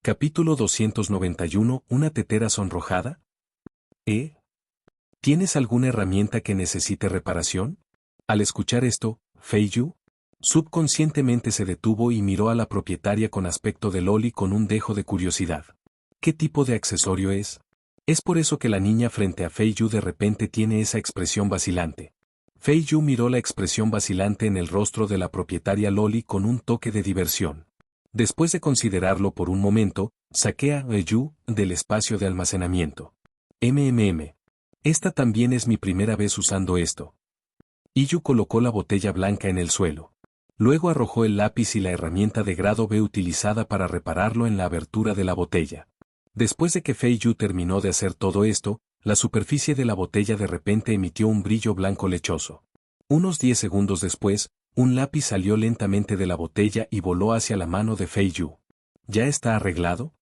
Capítulo 291. ¿Una tetera sonrojada? ¿Tienes alguna herramienta que necesite reparación? Al escuchar esto, Fei Yu subconscientemente se detuvo y miró a la propietaria con aspecto de loli con un dejo de curiosidad. ¿Qué tipo de accesorio es? Es por eso que la niña frente a Fei Yu de repente tiene esa expresión vacilante. Fei Yu miró la expresión vacilante en el rostro de la propietaria loli con un toque de diversión. Después de considerarlo por un momento, saqué a Yu del espacio de almacenamiento. Esta también es mi primera vez usando esto. Yu colocó la botella blanca en el suelo. Luego arrojó el lápiz y la herramienta de grado B utilizada para repararlo en la abertura de la botella. Después de que Fei Yu terminó de hacer todo esto, la superficie de la botella de repente emitió un brillo blanco lechoso. Unos 10 segundos después, un lápiz salió lentamente de la botella y voló hacia la mano de Fei Yu. ¿Ya está arreglado?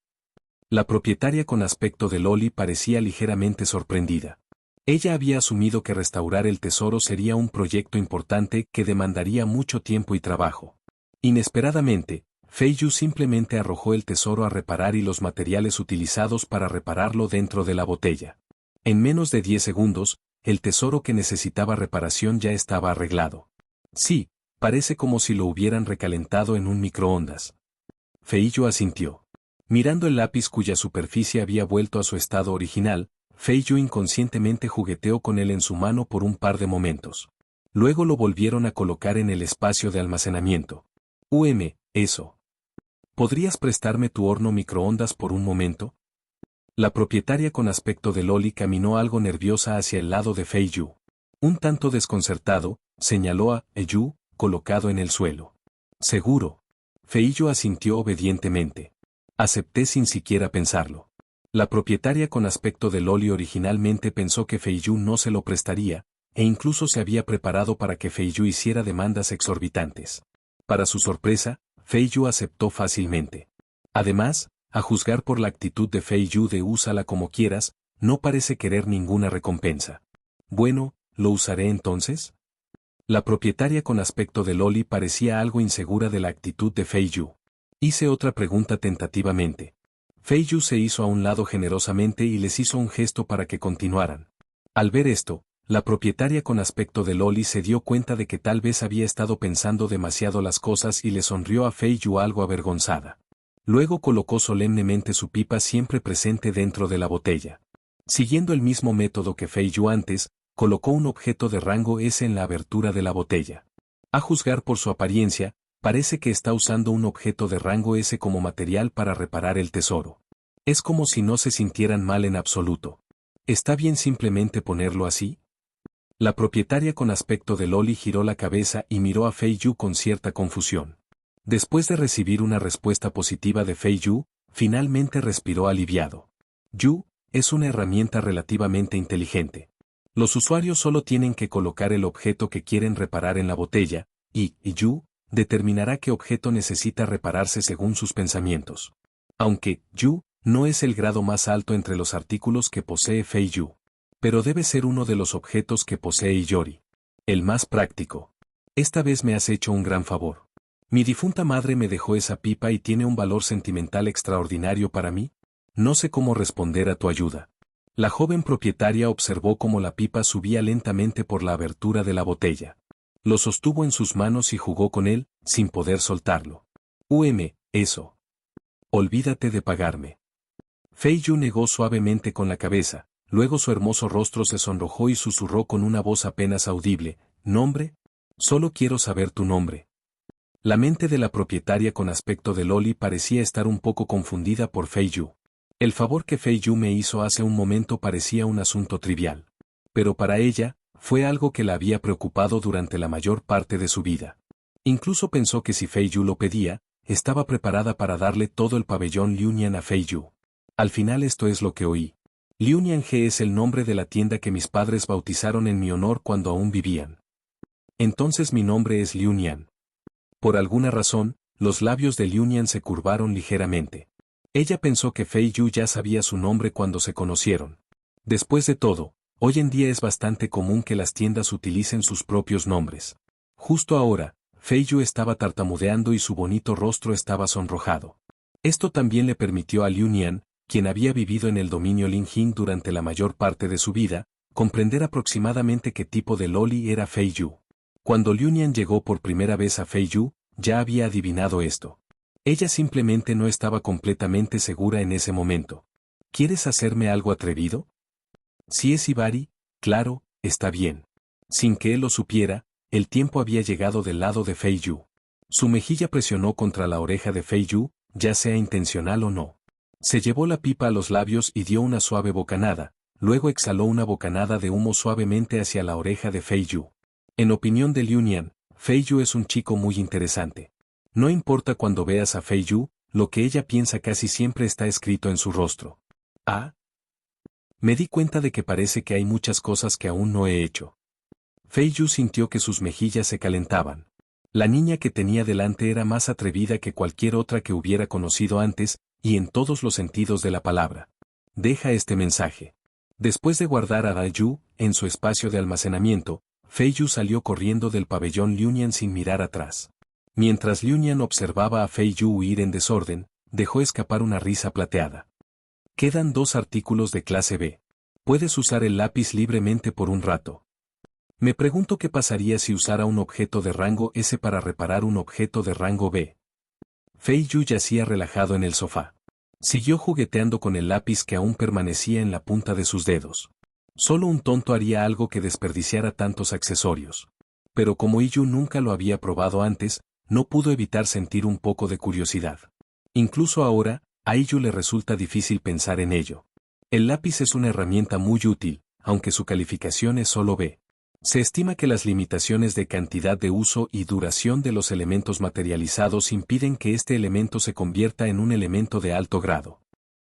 La propietaria con aspecto de loli parecía ligeramente sorprendida. Ella había asumido que restaurar el tesoro sería un proyecto importante que demandaría mucho tiempo y trabajo. Inesperadamente, Fei Yu simplemente arrojó el tesoro a reparar y los materiales utilizados para repararlo dentro de la botella. En menos de 10 segundos, el tesoro que necesitaba reparación ya estaba arreglado. Sí, parece como si lo hubieran recalentado en un microondas. Fei Yu asintió. Mirando el lápiz cuya superficie había vuelto a su estado original, Fei Yu inconscientemente jugueteó con él en su mano por un par de momentos. Luego lo volvieron a colocar en el espacio de almacenamiento. Eso. ¿Podrías prestarme tu horno microondas por un momento? La propietaria con aspecto de loli caminó algo nerviosa hacia el lado de Fei Yu. Un tanto desconcertado, señaló a Yu, colocado en el suelo. Seguro. Fei Yu asintió obedientemente. Acepté sin siquiera pensarlo. La propietaria con aspecto de loli originalmente pensó que Fei Yu no se lo prestaría, e incluso se había preparado para que Fei Yu hiciera demandas exorbitantes. Para su sorpresa, Fei Yu aceptó fácilmente. Además, a juzgar por la actitud de Fei Yu de úsala como quieras, no parece querer ninguna recompensa. Bueno, ¿lo usaré entonces? La propietaria con aspecto de loli parecía algo insegura de la actitud de Fei Yu. Hice otra pregunta tentativamente. Fei Yu se hizo a un lado generosamente y les hizo un gesto para que continuaran. Al ver esto, la propietaria con aspecto de loli se dio cuenta de que tal vez había estado pensando demasiado las cosas y le sonrió a Fei Yu algo avergonzada. Luego colocó solemnemente su pipa siempre presente dentro de la botella. Siguiendo el mismo método que Fei Yu antes, colocó un objeto de rango S en la abertura de la botella. A juzgar por su apariencia, parece que está usando un objeto de rango S como material para reparar el tesoro. Es como si no se sintieran mal en absoluto. ¿Está bien simplemente ponerlo así? La propietaria con aspecto de loli giró la cabeza y miró a Fei Yu con cierta confusión. Después de recibir una respuesta positiva de Fei Yu, finalmente respiró aliviado. Yu es una herramienta relativamente inteligente. Los usuarios solo tienen que colocar el objeto que quieren reparar en la botella, y Yu determinará qué objeto necesita repararse según sus pensamientos. Aunque Yu no es el grado más alto entre los artículos que posee Fei Yu, pero debe ser uno de los objetos que posee Yori. El más práctico. Esta vez me has hecho un gran favor. Mi difunta madre me dejó esa pipa y tiene un valor sentimental extraordinario para mí. No sé cómo responder a tu ayuda. La joven propietaria observó cómo la pipa subía lentamente por la abertura de la botella. Lo sostuvo en sus manos y jugó con él, sin poder soltarlo. Eso. Olvídate de pagarme. Fei Yu negó suavemente con la cabeza, luego su hermoso rostro se sonrojó y susurró con una voz apenas audible, ¿nombre? Solo quiero saber tu nombre. La mente de la propietaria con aspecto de loli parecía estar un poco confundida por Fei Yu. El favor que Fei Yu me hizo hace un momento parecía un asunto trivial. Pero para ella, fue algo que la había preocupado durante la mayor parte de su vida. Incluso pensó que si Fei Yu lo pedía, estaba preparada para darle todo el pabellón Liunian a Fei Yu. Al final esto es lo que oí. Liunian G es el nombre de la tienda que mis padres bautizaron en mi honor cuando aún vivían. Entonces mi nombre es Liunian. Por alguna razón, los labios de Liunian se curvaron ligeramente. Ella pensó que Fei Yu ya sabía su nombre cuando se conocieron. Después de todo, hoy en día es bastante común que las tiendas utilicen sus propios nombres. Justo ahora, Fei Yu estaba tartamudeando y su bonito rostro estaba sonrojado. Esto también le permitió a Liu Nian, quien había vivido en el dominio Linjing durante la mayor parte de su vida, comprender aproximadamente qué tipo de loli era Fei Yu. Cuando Liu Nian llegó por primera vez a Fei Yu, ya había adivinado esto. Ella simplemente no estaba completamente segura en ese momento. ¿Quieres hacerme algo atrevido? Si es Hibari, claro, está bien. Sin que él lo supiera, el tiempo había llegado del lado de Fei Yu. Su mejilla presionó contra la oreja de Fei Yu, ya sea intencional o no. Se llevó la pipa a los labios y dio una suave bocanada, luego exhaló una bocanada de humo suavemente hacia la oreja de Fei Yu. En opinión de Liu Nian, Fei Yu es un chico muy interesante. No importa cuando veas a Fei Yu, lo que ella piensa casi siempre está escrito en su rostro. Ah. Me di cuenta de que parece que hay muchas cosas que aún no he hecho. Fei Yu sintió que sus mejillas se calentaban. La niña que tenía delante era más atrevida que cualquier otra que hubiera conocido antes, y en todos los sentidos de la palabra. Deja este mensaje. Después de guardar a Yu en su espacio de almacenamiento, Fei Yu salió corriendo del pabellón Liu Nian sin mirar atrás. Mientras Liu Nian observaba a Fei Yu huir en desorden, dejó escapar una risa plateada. Quedan 2 artículos de clase B. Puedes usar el lápiz libremente por un rato. Me pregunto qué pasaría si usara un objeto de rango S para reparar un objeto de rango B. Fei Yu yacía relajado en el sofá. Siguió jugueteando con el lápiz que aún permanecía en la punta de sus dedos. Solo un tonto haría algo que desperdiciara tantos accesorios. Pero como Yu nunca lo había probado antes, no pudo evitar sentir un poco de curiosidad. Incluso ahora, a Yu le resulta difícil pensar en ello. El lápiz es una herramienta muy útil, aunque su calificación es solo B. Se estima que las limitaciones de cantidad de uso y duración de los elementos materializados impiden que este elemento se convierta en un elemento de alto grado.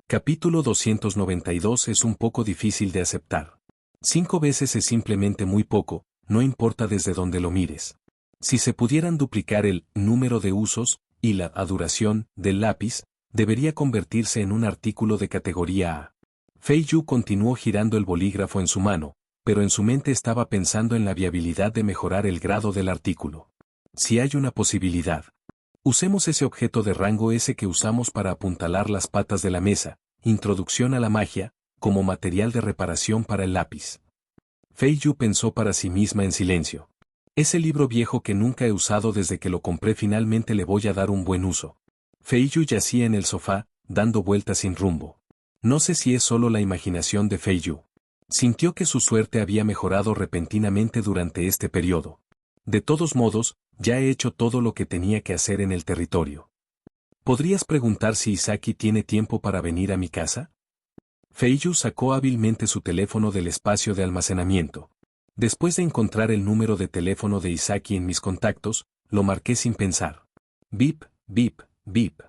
Capítulo 292 es un poco difícil de aceptar. 5 veces es simplemente muy poco, no importa desde donde lo mires. Si se pudieran duplicar el número de usos y la duración del lápiz, debería convertirse en un artículo de categoría A. Fei Yu continuó girando el bolígrafo en su mano, pero en su mente estaba pensando en la viabilidad de mejorar el grado del artículo. Si hay una posibilidad. Usemos ese objeto de rango S que usamos para apuntalar las patas de la mesa, introducción a la magia, como material de reparación para el lápiz. Fei Yu pensó para sí misma en silencio. Ese libro viejo que nunca he usado desde que lo compré finalmente le voy a dar un buen uso. Fei Yu yacía en el sofá, dando vueltas sin rumbo. No sé si es solo la imaginación de Fei Yu. Sintió que su suerte había mejorado repentinamente durante este periodo. De todos modos, ya he hecho todo lo que tenía que hacer en el territorio. ¿Podrías preguntar si Isaki tiene tiempo para venir a mi casa? Fei Yu sacó hábilmente su teléfono del espacio de almacenamiento. Después de encontrar el número de teléfono de Isaki en mis contactos, lo marqué sin pensar. Bip, bip, bip.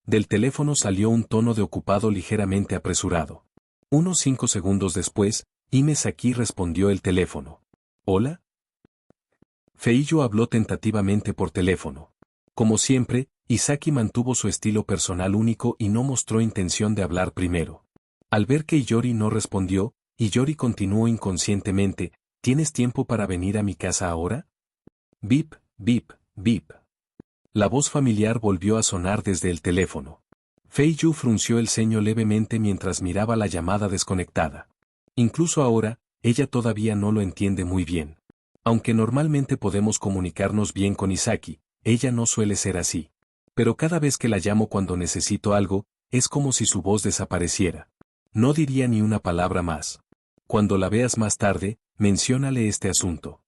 Del teléfono salió un tono de ocupado ligeramente apresurado. Unos 5 segundos después, Isaki respondió el teléfono. ¿Hola? Fei Yu habló tentativamente por teléfono. Como siempre, Isaki mantuvo su estilo personal único y no mostró intención de hablar primero. Al ver que Iyori no respondió, Iyori continuó inconscientemente, ¿tienes tiempo para venir a mi casa ahora? Bip, bip, bip. La voz familiar volvió a sonar desde el teléfono. Fei Yu frunció el ceño levemente mientras miraba la llamada desconectada. Incluso ahora, ella todavía no lo entiende muy bien. Aunque normalmente podemos comunicarnos bien con Isaki, ella no suele ser así. Pero cada vez que la llamo cuando necesito algo, es como si su voz desapareciera. No diría ni una palabra más. Cuando la veas más tarde, menciónale este asunto.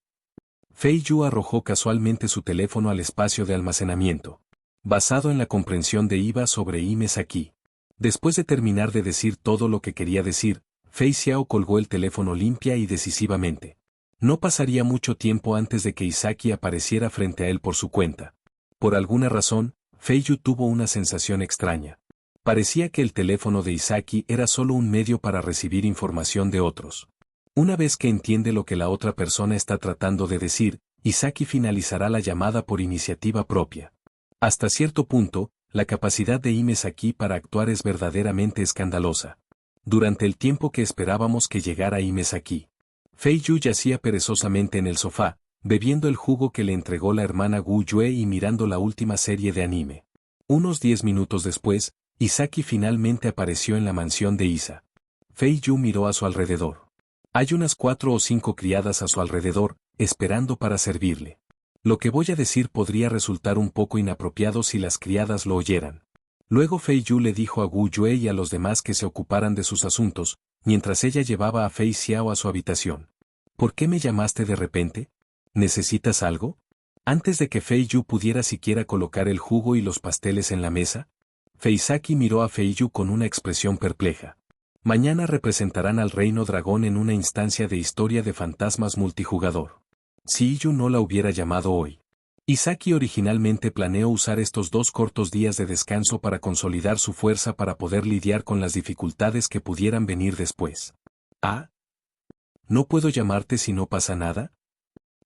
Fei Yu arrojó casualmente su teléfono al espacio de almacenamiento. Basado en la comprensión de Iba sobre Isaki. Después de terminar de decir todo lo que quería decir, Fei Xiao colgó el teléfono limpia y decisivamente. No pasaría mucho tiempo antes de que Isaki apareciera frente a él por su cuenta. Por alguna razón, Fei Yu tuvo una sensación extraña. Parecía que el teléfono de Isaki era solo un medio para recibir información de otros. Una vez que entiende lo que la otra persona está tratando de decir, Isaki finalizará la llamada por iniciativa propia. Hasta cierto punto, la capacidad de Isaki para actuar es verdaderamente escandalosa. Durante el tiempo que esperábamos que llegara Isaki, Fei Yu yacía perezosamente en el sofá, bebiendo el jugo que le entregó la hermana Gu Yue y mirando la última serie de anime. Unos 10 minutos después, Isaki finalmente apareció en la mansión de Isa. Fei Yu miró a su alrededor. Hay unas 4 o 5 criadas a su alrededor, esperando para servirle. Lo que voy a decir podría resultar un poco inapropiado si las criadas lo oyeran. Luego Fei Yu le dijo a Gu Yue y a los demás que se ocuparan de sus asuntos, mientras ella llevaba a Fei Xiao a su habitación. ¿Por qué me llamaste de repente? ¿Necesitas algo? Antes de que Fei Yu pudiera siquiera colocar el jugo y los pasteles en la mesa, Feisaki miró a Fei Yu con una expresión perpleja. Mañana representarán al Reino Dragón en una instancia de historia de fantasmas multijugador. Si Yu no la hubiera llamado hoy. Isaki originalmente planeó usar estos 2 cortos días de descanso para consolidar su fuerza para poder lidiar con las dificultades que pudieran venir después. ¿Ah? ¿No puedo llamarte si no pasa nada?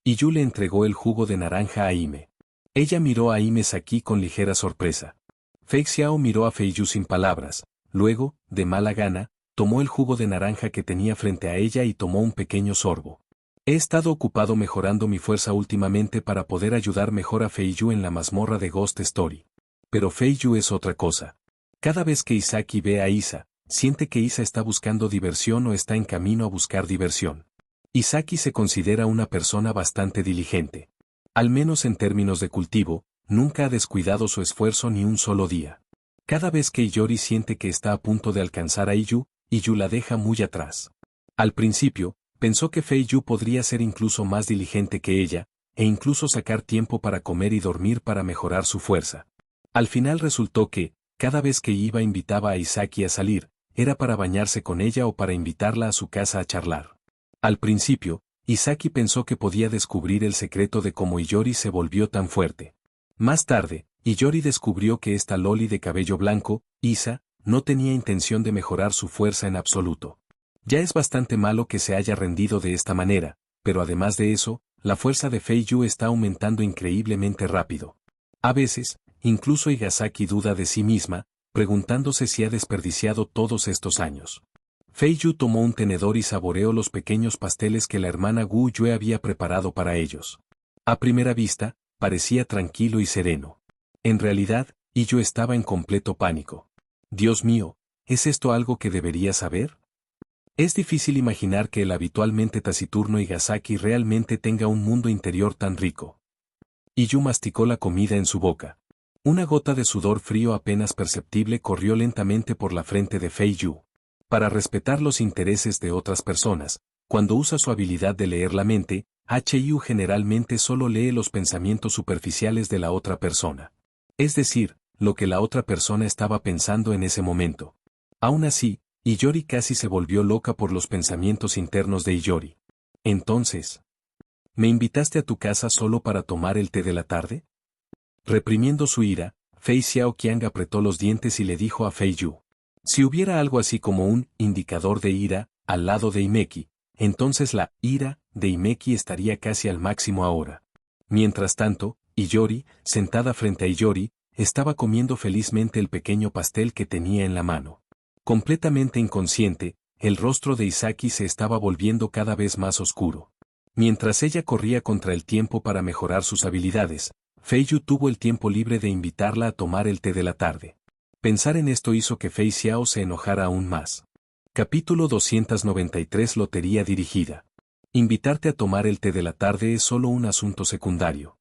Yu le entregó el jugo de naranja a Aime. Ella miró a Aime Saki con ligera sorpresa. Fei Xiao miró a Fei Yu sin palabras, luego, de mala gana, tomó el jugo de naranja que tenía frente a ella y tomó un pequeño sorbo. He estado ocupado mejorando mi fuerza últimamente para poder ayudar mejor a Fei Yu en la mazmorra de Ghost Story. Pero Fei Yu es otra cosa. Cada vez que Isaki ve a Isa, siente que Isa está buscando diversión o está en camino a buscar diversión. Isaki se considera una persona bastante diligente. Al menos en términos de cultivo, nunca ha descuidado su esfuerzo ni un solo día. Cada vez que Iyori siente que está a punto de alcanzar a Yu la deja muy atrás. Al principio, pensó que Fei Yu podría ser incluso más diligente que ella, e incluso sacar tiempo para comer y dormir para mejorar su fuerza. Al final resultó que, cada vez que Iba invitaba a Isaki a salir, era para bañarse con ella o para invitarla a su casa a charlar. Al principio, Isaki pensó que podía descubrir el secreto de cómo Iyori se volvió tan fuerte. Más tarde, Iyori descubrió que esta loli de cabello blanco, Isa, no tenía intención de mejorar su fuerza en absoluto. Ya es bastante malo que se haya rendido de esta manera, pero además de eso, la fuerza de Fei Yu está aumentando increíblemente rápido. A veces, incluso Higasaki duda de sí misma, preguntándose si ha desperdiciado todos estos años. Fei Yu tomó un tenedor y saboreó los pequeños pasteles que la hermana Gu Yue había preparado para ellos. A primera vista, parecía tranquilo y sereno. En realidad, Yu estaba en completo pánico. Dios mío, ¿es esto algo que debería saber? Es difícil imaginar que el habitualmente taciturno Higasaki realmente tenga un mundo interior tan rico. Yu masticó la comida en su boca. Una gota de sudor frío apenas perceptible corrió lentamente por la frente de Fei Yu. Para respetar los intereses de otras personas, cuando usa su habilidad de leer la mente, Yu generalmente solo lee los pensamientos superficiales de la otra persona. Es decir, lo que la otra persona estaba pensando en ese momento. Aún así, Iyori casi se volvió loca por los pensamientos internos de Iyori. Entonces, ¿me invitaste a tu casa solo para tomar el té de la tarde? Reprimiendo su ira, Fei Xiaoqiang apretó los dientes y le dijo a Fei Yu. Si hubiera algo así como un indicador de ira al lado de Himeki, entonces la ira de Himeki estaría casi al máximo ahora. Mientras tanto, Iyori, sentada frente a Iyori, estaba comiendo felizmente el pequeño pastel que tenía en la mano. Completamente inconsciente, el rostro de Isaki se estaba volviendo cada vez más oscuro. Mientras ella corría contra el tiempo para mejorar sus habilidades, Fei Yu tuvo el tiempo libre de invitarla a tomar el té de la tarde. Pensar en esto hizo que Fei Xiao se enojara aún más. Capítulo 293 Lotería dirigida. Invitarte a tomar el té de la tarde es solo un asunto secundario.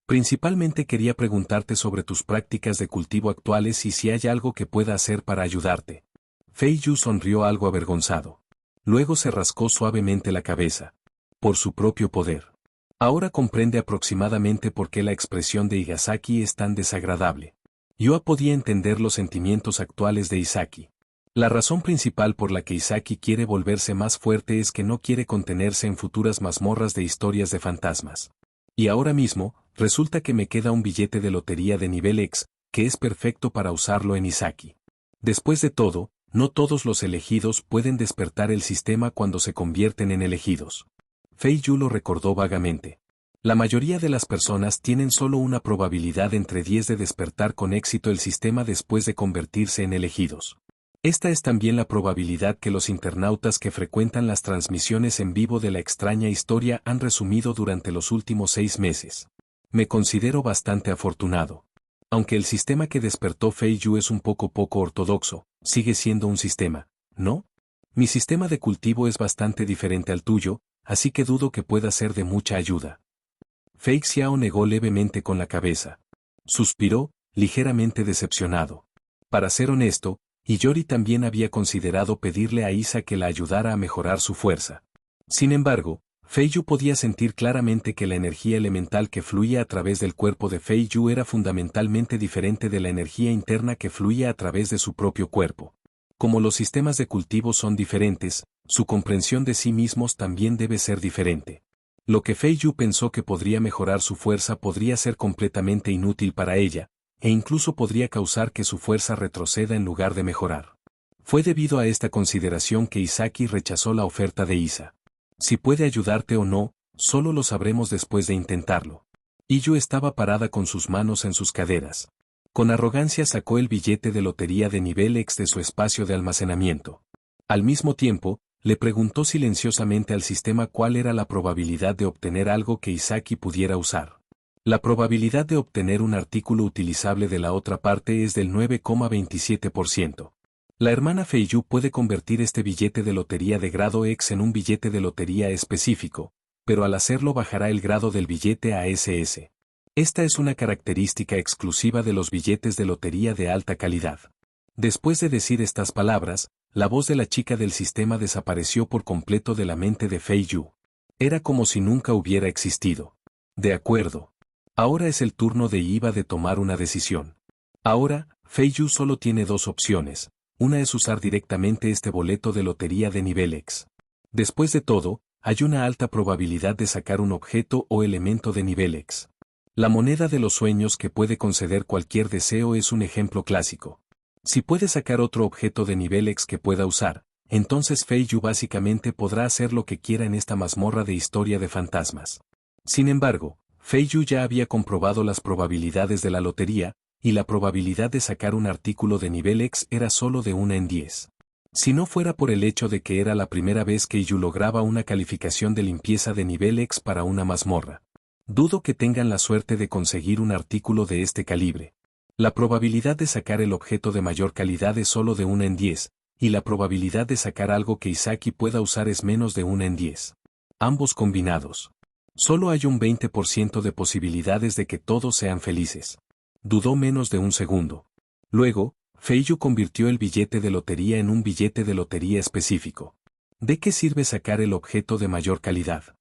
Principalmente quería preguntarte sobre tus prácticas de cultivo actuales y si hay algo que pueda hacer para ayudarte. Fei Yu sonrió algo avergonzado. Luego se rascó suavemente la cabeza. Por su propio poder. Ahora comprende aproximadamente por qué la expresión de Higasaki es tan desagradable. Yo podía entender los sentimientos actuales de Isaki. La razón principal por la que Isaki quiere volverse más fuerte es que no quiere contenerse en futuras mazmorras de historias de fantasmas. Y ahora mismo, resulta que me queda un billete de lotería de nivel X, que es perfecto para usarlo en Isaki. Después de todo, no todos los elegidos pueden despertar el sistema cuando se convierten en elegidos. Fei Yu lo recordó vagamente. La mayoría de las personas tienen solo una probabilidad entre 10 de despertar con éxito el sistema después de convertirse en elegidos. Esta es también la probabilidad que los internautas que frecuentan las transmisiones en vivo de la extraña historia han resumido durante los últimos 6 meses. Me considero bastante afortunado. Aunque el sistema que despertó Fei Yu es un poco ortodoxo, sigue siendo un sistema, ¿no? Mi sistema de cultivo es bastante diferente al tuyo, así que dudo que pueda ser de mucha ayuda. Fei Xiao negó levemente con la cabeza. Suspiró, ligeramente decepcionado. Para ser honesto, Iyori también había considerado pedirle a Isa que la ayudara a mejorar su fuerza. Sin embargo, Fei Yu podía sentir claramente que la energía elemental que fluía a través del cuerpo de Fei Yu era fundamentalmente diferente de la energía interna que fluía a través de su propio cuerpo. Como los sistemas de cultivo son diferentes, su comprensión de sí mismos también debe ser diferente. Lo que Fei Yu pensó que podría mejorar su fuerza podría ser completamente inútil para ella, e incluso podría causar que su fuerza retroceda en lugar de mejorar. Fue debido a esta consideración que Isaki rechazó la oferta de Isa. Si puede ayudarte o no, solo lo sabremos después de intentarlo. Iyu estaba parada con sus manos en sus caderas. Con arrogancia sacó el billete de lotería de nivel X de su espacio de almacenamiento. Al mismo tiempo, le preguntó silenciosamente al sistema cuál era la probabilidad de obtener algo que Isaki pudiera usar. La probabilidad de obtener un artículo utilizable de la otra parte es del 9,27%. La hermana Fei Yu puede convertir este billete de lotería de grado X en un billete de lotería específico, pero al hacerlo bajará el grado del billete a SS. Esta es una característica exclusiva de los billetes de lotería de alta calidad. Después de decir estas palabras, la voz de la chica del sistema desapareció por completo de la mente de Fei Yu. Era como si nunca hubiera existido. De acuerdo. Ahora es el turno de Iva de tomar una decisión. Ahora, Fei Yu solo tiene dos opciones. Una es usar directamente este boleto de lotería de nivel X. Después de todo, hay una alta probabilidad de sacar un objeto o elemento de nivel X. La moneda de los sueños que puede conceder cualquier deseo es un ejemplo clásico. Si puede sacar otro objeto de nivel X que pueda usar, entonces Fei Yu básicamente podrá hacer lo que quiera en esta mazmorra de historia de fantasmas. Sin embargo, Fei Yu ya había comprobado las probabilidades de la lotería, y la probabilidad de sacar un artículo de nivel X era solo de 1 en 10. Si no fuera por el hecho de que era la primera vez que Yu lograba una calificación de limpieza de nivel X para una mazmorra. Dudo que tengan la suerte de conseguir un artículo de este calibre. La probabilidad de sacar el objeto de mayor calidad es solo de 1 en 10, y la probabilidad de sacar algo que Isaki pueda usar es menos de 1 en 10. Ambos combinados. Solo hay un 20% de posibilidades de que todos sean felices. Dudó menos de un segundo. Luego, Fei Yu convirtió el billete de lotería en un billete de lotería específico. ¿De qué sirve sacar el objeto de mayor calidad?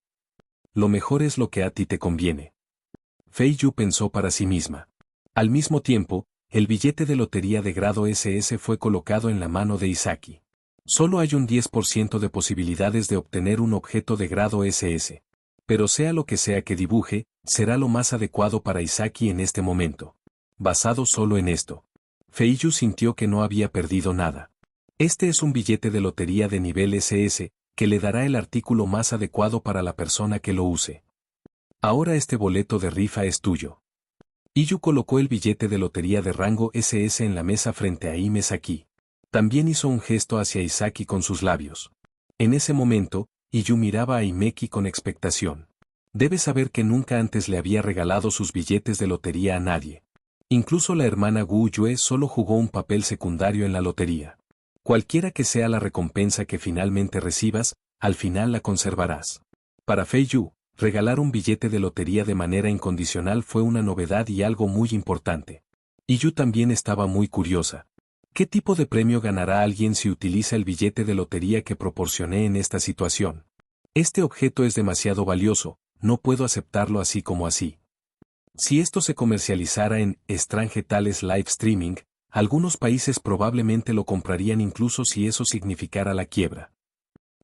Lo mejor es lo que a ti te conviene. Fei Yu pensó para sí misma. Al mismo tiempo, el billete de lotería de grado SS fue colocado en la mano de Isaki. Solo hay un 10% de posibilidades de obtener un objeto de grado SS. Pero sea lo que sea que dibuje, será lo más adecuado para Isaki en este momento. Basado solo en esto. Fei Yu sintió que no había perdido nada. Este es un billete de lotería de nivel SS, que le dará el artículo más adecuado para la persona que lo use. Ahora este boleto de rifa es tuyo. Iyu colocó el billete de lotería de rango SS en la mesa frente a Ime Saki. También hizo un gesto hacia Isaki con sus labios. En ese momento, Iyu miraba a Himeki con expectación. Debe saber que nunca antes le había regalado sus billetes de lotería a nadie. Incluso la hermana Gu Yue solo jugó un papel secundario en la lotería. Cualquiera que sea la recompensa que finalmente recibas, al final la conservarás. Para Fei Yu, regalar un billete de lotería de manera incondicional fue una novedad y algo muy importante. Iyu también estaba muy curiosa. ¿Qué tipo de premio ganará alguien si utiliza el billete de lotería que proporcioné en esta situación? Este objeto es demasiado valioso, no puedo aceptarlo así como así. Si esto se comercializara en Strange Tales Live Streaming, algunos países probablemente lo comprarían incluso si eso significara la quiebra.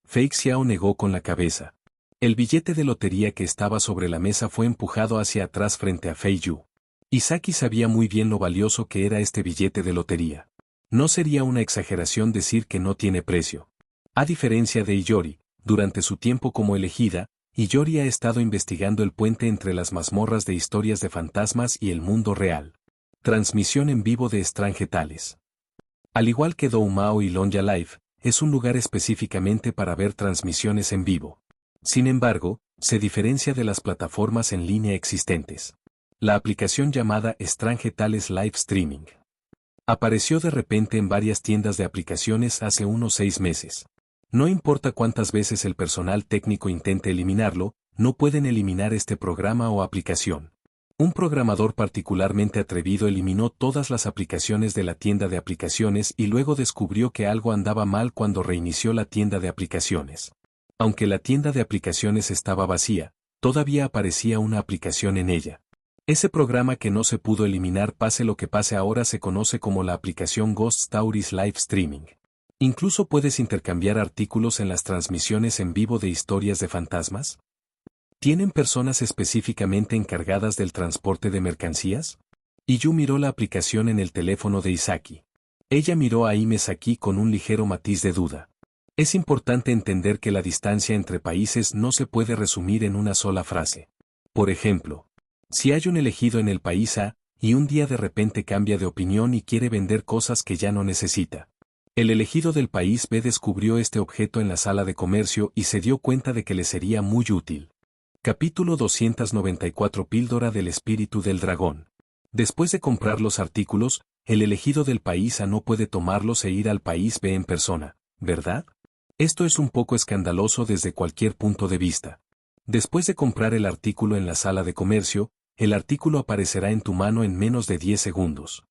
Fei Xiao negó con la cabeza. El billete de lotería que estaba sobre la mesa fue empujado hacia atrás frente a Fei Yu. Isaki sabía muy bien lo valioso que era este billete de lotería. No sería una exageración decir que no tiene precio. A diferencia de Iyori, durante su tiempo como elegida, Iyori ha estado investigando el puente entre las mazmorras de historias de fantasmas y el mundo real. Transmisión en vivo de Strange Tales. Al igual que Doumao y Lonja Live, es un lugar específicamente para ver transmisiones en vivo. Sin embargo, se diferencia de las plataformas en línea existentes. La aplicación llamada Strange Tales Live Streaming apareció de repente en varias tiendas de aplicaciones hace unos 6 meses. No importa cuántas veces el personal técnico intente eliminarlo, no pueden eliminar este programa o aplicación. Un programador particularmente atrevido eliminó todas las aplicaciones de la tienda de aplicaciones y luego descubrió que algo andaba mal cuando reinició la tienda de aplicaciones. Aunque la tienda de aplicaciones estaba vacía, todavía aparecía una aplicación en ella. Ese programa que no se pudo eliminar, pase lo que pase, ahora se conoce como la aplicación Ghost Stories Live Streaming. Incluso puedes intercambiar artículos en las transmisiones en vivo de historias de fantasmas. ¿Tienen personas específicamente encargadas del transporte de mercancías? Iyu miró la aplicación en el teléfono de Isaki. Ella miró a Imesaki con un ligero matiz de duda. Es importante entender que la distancia entre países no se puede resumir en una sola frase. Por ejemplo, si hay un elegido en el país A, y un día de repente cambia de opinión y quiere vender cosas que ya no necesita. El elegido del país B descubrió este objeto en la sala de comercio y se dio cuenta de que le sería muy útil. Capítulo 294. Píldora del espíritu del dragón. Después de comprar los artículos, el elegido del país A no puede tomarlos e ir al país B en persona, ¿verdad? Esto es un poco escandaloso desde cualquier punto de vista. Después de comprar el artículo en la sala de comercio, el artículo aparecerá en tu mano en menos de 10 segundos.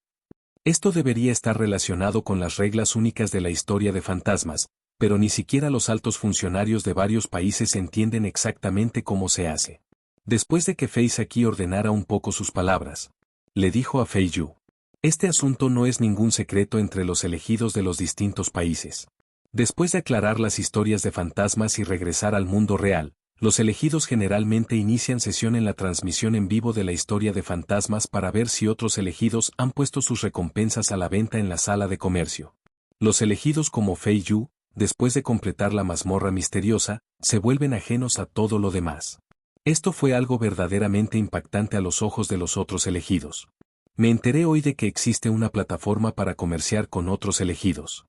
Esto debería estar relacionado con las reglas únicas de la historia de fantasmas, pero ni siquiera los altos funcionarios de varios países entienden exactamente cómo se hace. Después de que Isaki ordenara un poco sus palabras, le dijo a Feiyu: este asunto no es ningún secreto entre los elegidos de los distintos países. Después de aclarar las historias de fantasmas y regresar al mundo real, los elegidos generalmente inician sesión en la transmisión en vivo de la historia de fantasmas para ver si otros elegidos han puesto sus recompensas a la venta en la sala de comercio. Los elegidos como Feiyu, después de completar la mazmorra misteriosa, se vuelven ajenos a todo lo demás. Esto fue algo verdaderamente impactante a los ojos de los otros elegidos. Me enteré hoy de que existe una plataforma para comerciar con otros elegidos.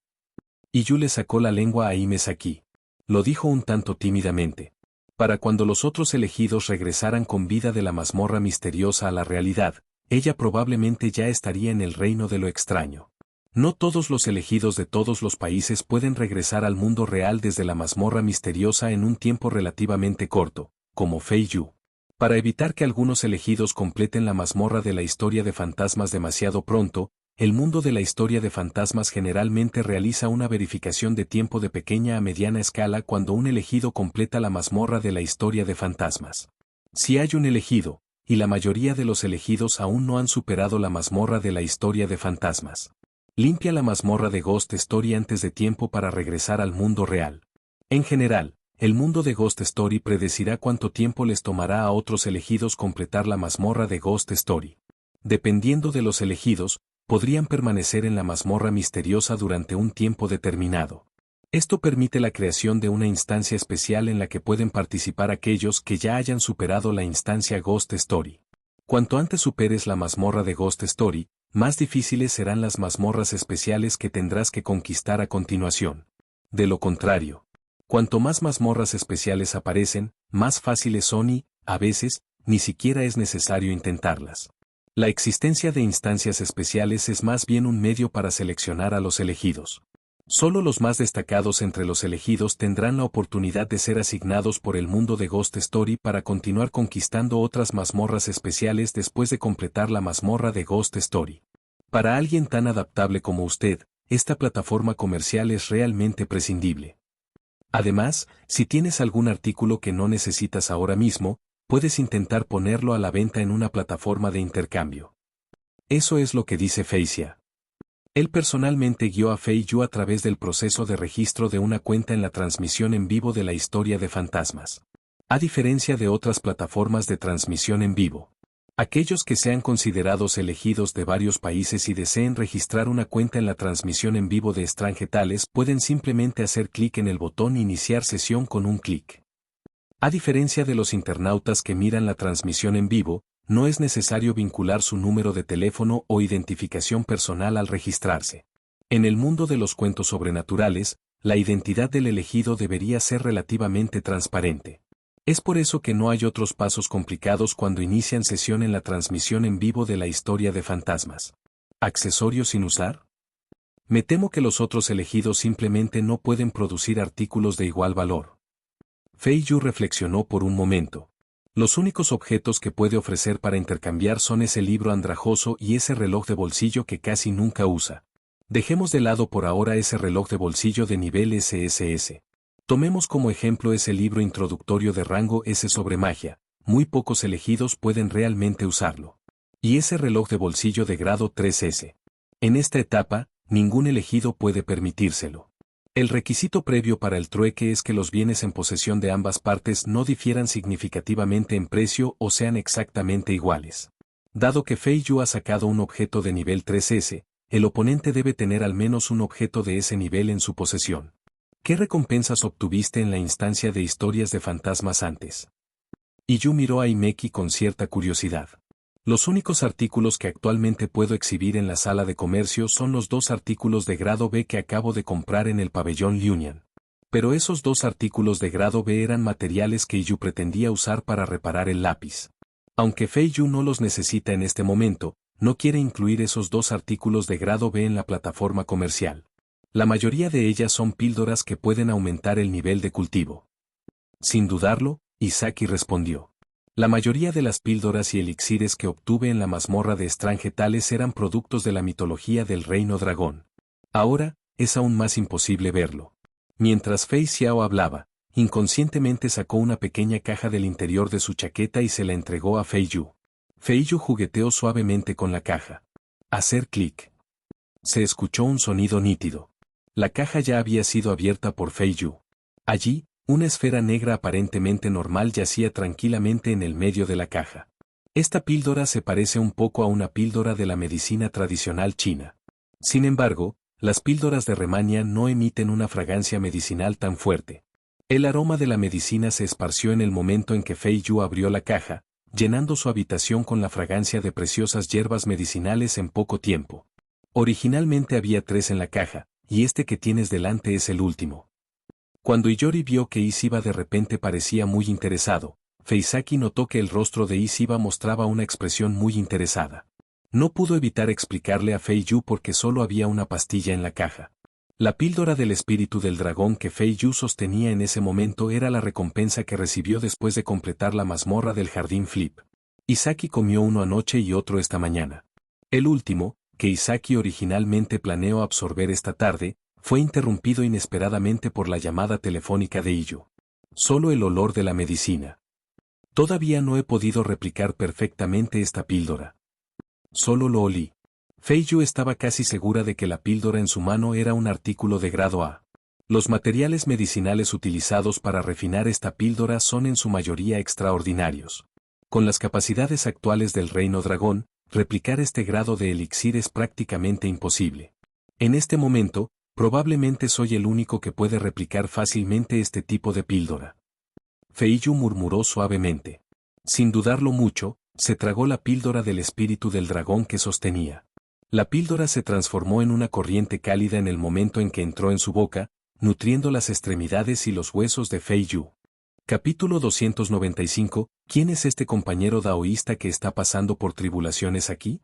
Iyu le sacó la lengua a Imesaki. Lo dijo un tanto tímidamente. Para cuando los otros elegidos regresaran con vida de la mazmorra misteriosa a la realidad, ella probablemente ya estaría en el reino de lo extraño. No todos los elegidos de todos los países pueden regresar al mundo real desde la mazmorra misteriosa en un tiempo relativamente corto, como Feiyu. Para evitar que algunos elegidos completen la mazmorra de la historia de fantasmas demasiado pronto, el mundo de la historia de fantasmas generalmente realiza una verificación de tiempo de pequeña a mediana escala cuando un elegido completa la mazmorra de la historia de fantasmas. Si hay un elegido, y la mayoría de los elegidos aún no han superado la mazmorra de la historia de fantasmas, limpia la mazmorra de Ghost Story antes de tiempo para regresar al mundo real. En general, el mundo de Ghost Story predecirá cuánto tiempo les tomará a otros elegidos completar la mazmorra de Ghost Story. Dependiendo de los elegidos, podrían permanecer en la mazmorra misteriosa durante un tiempo determinado. Esto permite la creación de una instancia especial en la que pueden participar aquellos que ya hayan superado la instancia Ghost Story. Cuanto antes superes la mazmorra de Ghost Story, más difíciles serán las mazmorras especiales que tendrás que conquistar a continuación. De lo contrario, cuanto más mazmorras especiales aparecen, más fáciles son y, a veces, ni siquiera es necesario intentarlas. La existencia de instancias especiales es más bien un medio para seleccionar a los elegidos. Solo los más destacados entre los elegidos tendrán la oportunidad de ser asignados por el mundo de Ghost Story para continuar conquistando otras mazmorras especiales después de completar la mazmorra de Ghost Story. Para alguien tan adaptable como usted, esta plataforma comercial es realmente prescindible. Además, si tienes algún artículo que no necesitas ahora mismo, puedes intentar ponerlo a la venta en una plataforma de intercambio. Eso es lo que dice Feicia. Él personalmente guió a Feiyu a través del proceso de registro de una cuenta en la transmisión en vivo de la historia de fantasmas. A diferencia de otras plataformas de transmisión en vivo, aquellos que sean considerados elegidos de varios países y deseen registrar una cuenta en la transmisión en vivo de Strange Tales pueden simplemente hacer clic en el botón Iniciar sesión con un clic. A diferencia de los internautas que miran la transmisión en vivo, no es necesario vincular su número de teléfono o identificación personal al registrarse. En el mundo de los cuentos sobrenaturales, la identidad del elegido debería ser relativamente transparente. Es por eso que no hay otros pasos complicados cuando inician sesión en la transmisión en vivo de la historia de fantasmas. ¿Accesorios sin usar? Me temo que los otros elegidos simplemente no pueden producir artículos de igual valor. Fei Yu reflexionó por un momento. Los únicos objetos que puede ofrecer para intercambiar son ese libro andrajoso y ese reloj de bolsillo que casi nunca usa. Dejemos de lado por ahora ese reloj de bolsillo de nivel SSS. Tomemos como ejemplo ese libro introductorio de rango S sobre magia, muy pocos elegidos pueden realmente usarlo. Y ese reloj de bolsillo de grado 3S. En esta etapa, ningún elegido puede permitírselo. El requisito previo para el trueque es que los bienes en posesión de ambas partes no difieran significativamente en precio o sean exactamente iguales. Dado que Fei Yu ha sacado un objeto de nivel 3S, el oponente debe tener al menos un objeto de ese nivel en su posesión. ¿Qué recompensas obtuviste en la instancia de historias de fantasmas antes? Y Yu miró a Himeki con cierta curiosidad. Los únicos artículos que actualmente puedo exhibir en la sala de comercio son los 2 artículos de grado B que acabo de comprar en el pabellón Liunian. Pero esos 2 artículos de grado B eran materiales que Yu pretendía usar para reparar el lápiz. Aunque Fei Yu no los necesita en este momento, no quiere incluir esos 2 artículos de grado B en la plataforma comercial. La mayoría de ellas son píldoras que pueden aumentar el nivel de cultivo. Sin dudarlo, Isaki respondió. La mayoría de las píldoras y elixires que obtuve en la mazmorra de Strange Tales eran productos de la mitología del reino dragón. Ahora, es aún más imposible verlo. Mientras Fei Xiao hablaba, inconscientemente sacó una pequeña caja del interior de su chaqueta y se la entregó a Fei Yu. Fei Yu jugueteó suavemente con la caja. Hacer clic. Se escuchó un sonido nítido. La caja ya había sido abierta por Fei Yu. Allí, una esfera negra aparentemente normal yacía tranquilamente en el medio de la caja. Esta píldora se parece un poco a una píldora de la medicina tradicional china. Sin embargo, las píldoras de Remania no emiten una fragancia medicinal tan fuerte. El aroma de la medicina se esparció en el momento en que Fei Yu abrió la caja, llenando su habitación con la fragancia de preciosas hierbas medicinales en poco tiempo. Originalmente había 3 en la caja, y este que tienes delante es el último. Cuando Iyori vio que Ishiba de repente parecía muy interesado, Feisaki notó que el rostro de Ishiba mostraba una expresión muy interesada. No pudo evitar explicarle a Fei Yu por qué solo había una pastilla en la caja. La píldora del espíritu del dragón que Fei Yu sostenía en ese momento era la recompensa que recibió después de completar la mazmorra del jardín Flip. Isaki comió uno anoche y otro esta mañana. El último, que Isaki originalmente planeó absorber esta tarde, fue interrumpido inesperadamente por la llamada telefónica de Iyu. Solo el olor de la medicina. Todavía no he podido replicar perfectamente esta píldora. Solo lo olí. Fei Yu estaba casi segura de que la píldora en su mano era un artículo de grado A. Los materiales medicinales utilizados para refinar esta píldora son en su mayoría extraordinarios. Con las capacidades actuales del Reino Dragón, replicar este grado de elixir es prácticamente imposible. En este momento, probablemente soy el único que puede replicar fácilmente este tipo de píldora. Fei Yu murmuró suavemente. Sin dudarlo mucho, se tragó la píldora del espíritu del dragón que sostenía. La píldora se transformó en una corriente cálida en el momento en que entró en su boca, nutriendo las extremidades y los huesos de Fei Yu. Capítulo 295, ¿quién es este compañero daoísta que está pasando por tribulaciones aquí?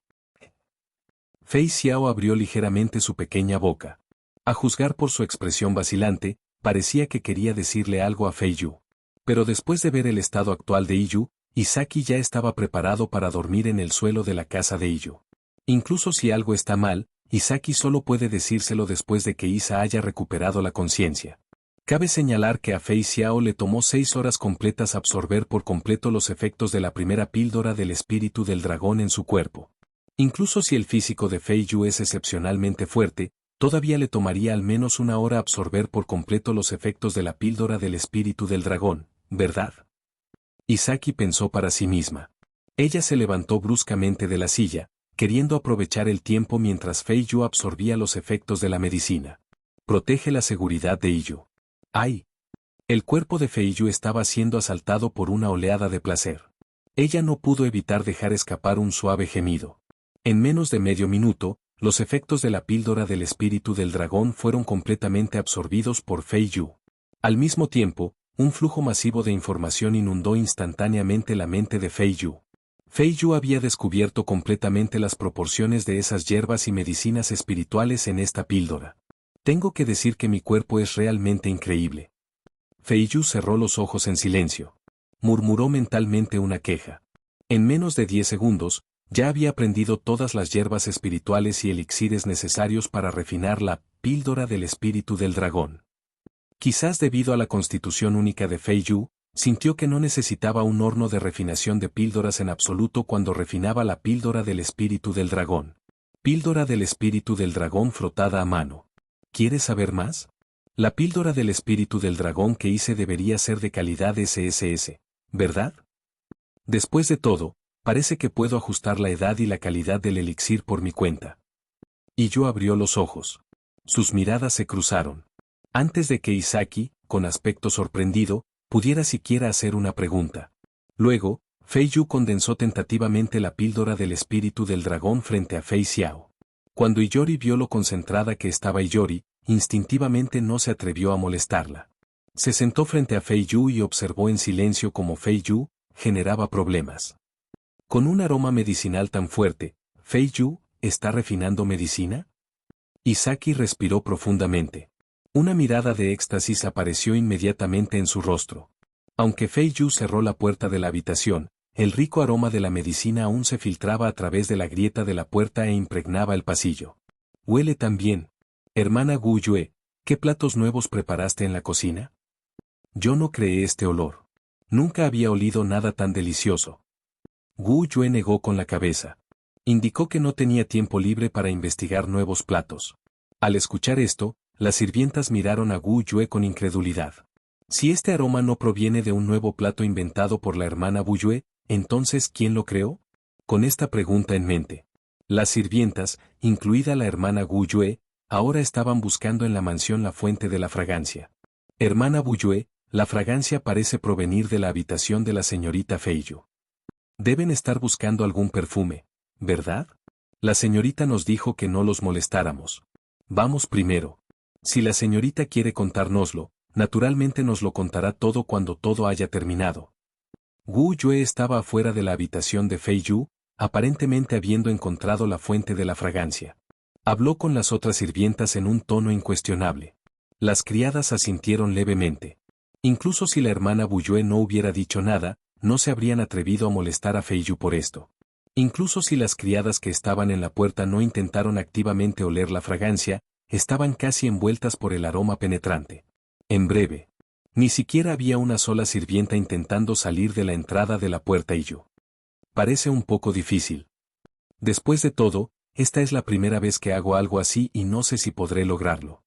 Fei Xiao abrió ligeramente su pequeña boca. A juzgar por su expresión vacilante, parecía que quería decirle algo a Fei Yu. Pero después de ver el estado actual de Iyu, Isaki ya estaba preparado para dormir en el suelo de la casa de Iyu. Incluso si algo está mal, Isaki solo puede decírselo después de que Isa haya recuperado la conciencia. Cabe señalar que a Fei Xiao le tomó 6 horas completas absorber por completo los efectos de la primera píldora del espíritu del dragón en su cuerpo. Incluso si el físico de Fei Yu es excepcionalmente fuerte, todavía le tomaría al menos 1 hora absorber por completo los efectos de la píldora del espíritu del dragón, ¿verdad? Isaki pensó para sí misma. Ella se levantó bruscamente de la silla, queriendo aprovechar el tiempo mientras Fei Yu absorbía los efectos de la medicina. Protege la seguridad de Iyu. ¡Ay! El cuerpo de Fei Yu estaba siendo asaltado por una oleada de placer. Ella no pudo evitar dejar escapar un suave gemido. En menos de medio minuto, los efectos de la píldora del espíritu del dragón fueron completamente absorbidos por Fei Yu. Al mismo tiempo, un flujo masivo de información inundó instantáneamente la mente de Fei Yu. Fei Yu había descubierto completamente las proporciones de esas hierbas y medicinas espirituales en esta píldora. Tengo que decir que mi cuerpo es realmente increíble. Fei Yu cerró los ojos en silencio. Murmuró mentalmente una queja. En menos de 10 segundos, ya había aprendido todas las hierbas espirituales y elixires necesarios para refinar la píldora del espíritu del dragón. Quizás debido a la constitución única de Fei Yu, sintió que no necesitaba un horno de refinación de píldoras en absoluto cuando refinaba la píldora del espíritu del dragón. Píldora del espíritu del dragón frotada a mano. ¿Quieres saber más? La píldora del espíritu del dragón que hice debería ser de calidad SSS, ¿verdad? Después de todo, parece que puedo ajustar la edad y la calidad del elixir por mi cuenta. Y yo abrió los ojos. Sus miradas se cruzaron. Antes de que Isaki, con aspecto sorprendido, pudiera siquiera hacer una pregunta. Luego, Fei Yu condensó tentativamente la píldora del espíritu del dragón frente a Fei Xiao. Cuando Iyori vio lo concentrada que estaba Iyori, instintivamente no se atrevió a molestarla. Se sentó frente a Fei Yu y observó en silencio cómo Fei Yu generaba problemas. Con un aroma medicinal tan fuerte, ¿Fei Yu está refinando medicina? Isaki respiró profundamente. Una mirada de éxtasis apareció inmediatamente en su rostro. Aunque Fei Yu cerró la puerta de la habitación, el rico aroma de la medicina aún se filtraba a través de la grieta de la puerta e impregnaba el pasillo. Huele tan bien. Hermana Gu Yue, ¿qué platos nuevos preparaste en la cocina? Yo no creé este olor. Nunca había olido nada tan delicioso. Gu Yue negó con la cabeza. Indicó que no tenía tiempo libre para investigar nuevos platos. Al escuchar esto, las sirvientas miraron a Gu Yue con incredulidad. Si este aroma no proviene de un nuevo plato inventado por la hermana Gu Yue, entonces ¿quién lo creó? Con esta pregunta en mente, las sirvientas, incluida la hermana Gu Yue, ahora estaban buscando en la mansión la fuente de la fragancia. Hermana Gu Yue, la fragancia parece provenir de la habitación de la señorita Fei Yu. Deben estar buscando algún perfume, ¿verdad? La señorita nos dijo que no los molestáramos. Vamos primero. Si la señorita quiere contárnoslo, naturalmente nos lo contará todo cuando todo haya terminado. Gu Yue estaba afuera de la habitación de Fei Yu, aparentemente habiendo encontrado la fuente de la fragancia. Habló con las otras sirvientas en un tono incuestionable. Las criadas asintieron levemente. Incluso si la hermana Gu Yue no hubiera dicho nada, no se habrían atrevido a molestar a Fei Yu por esto. Incluso si las criadas que estaban en la puerta no intentaron activamente oler la fragancia, estaban casi envueltas por el aroma penetrante. En breve, ni siquiera había una sola sirvienta intentando salir de la entrada de la puerta y yo. Parece un poco difícil. Después de todo, esta es la primera vez que hago algo así y no sé si podré lograrlo.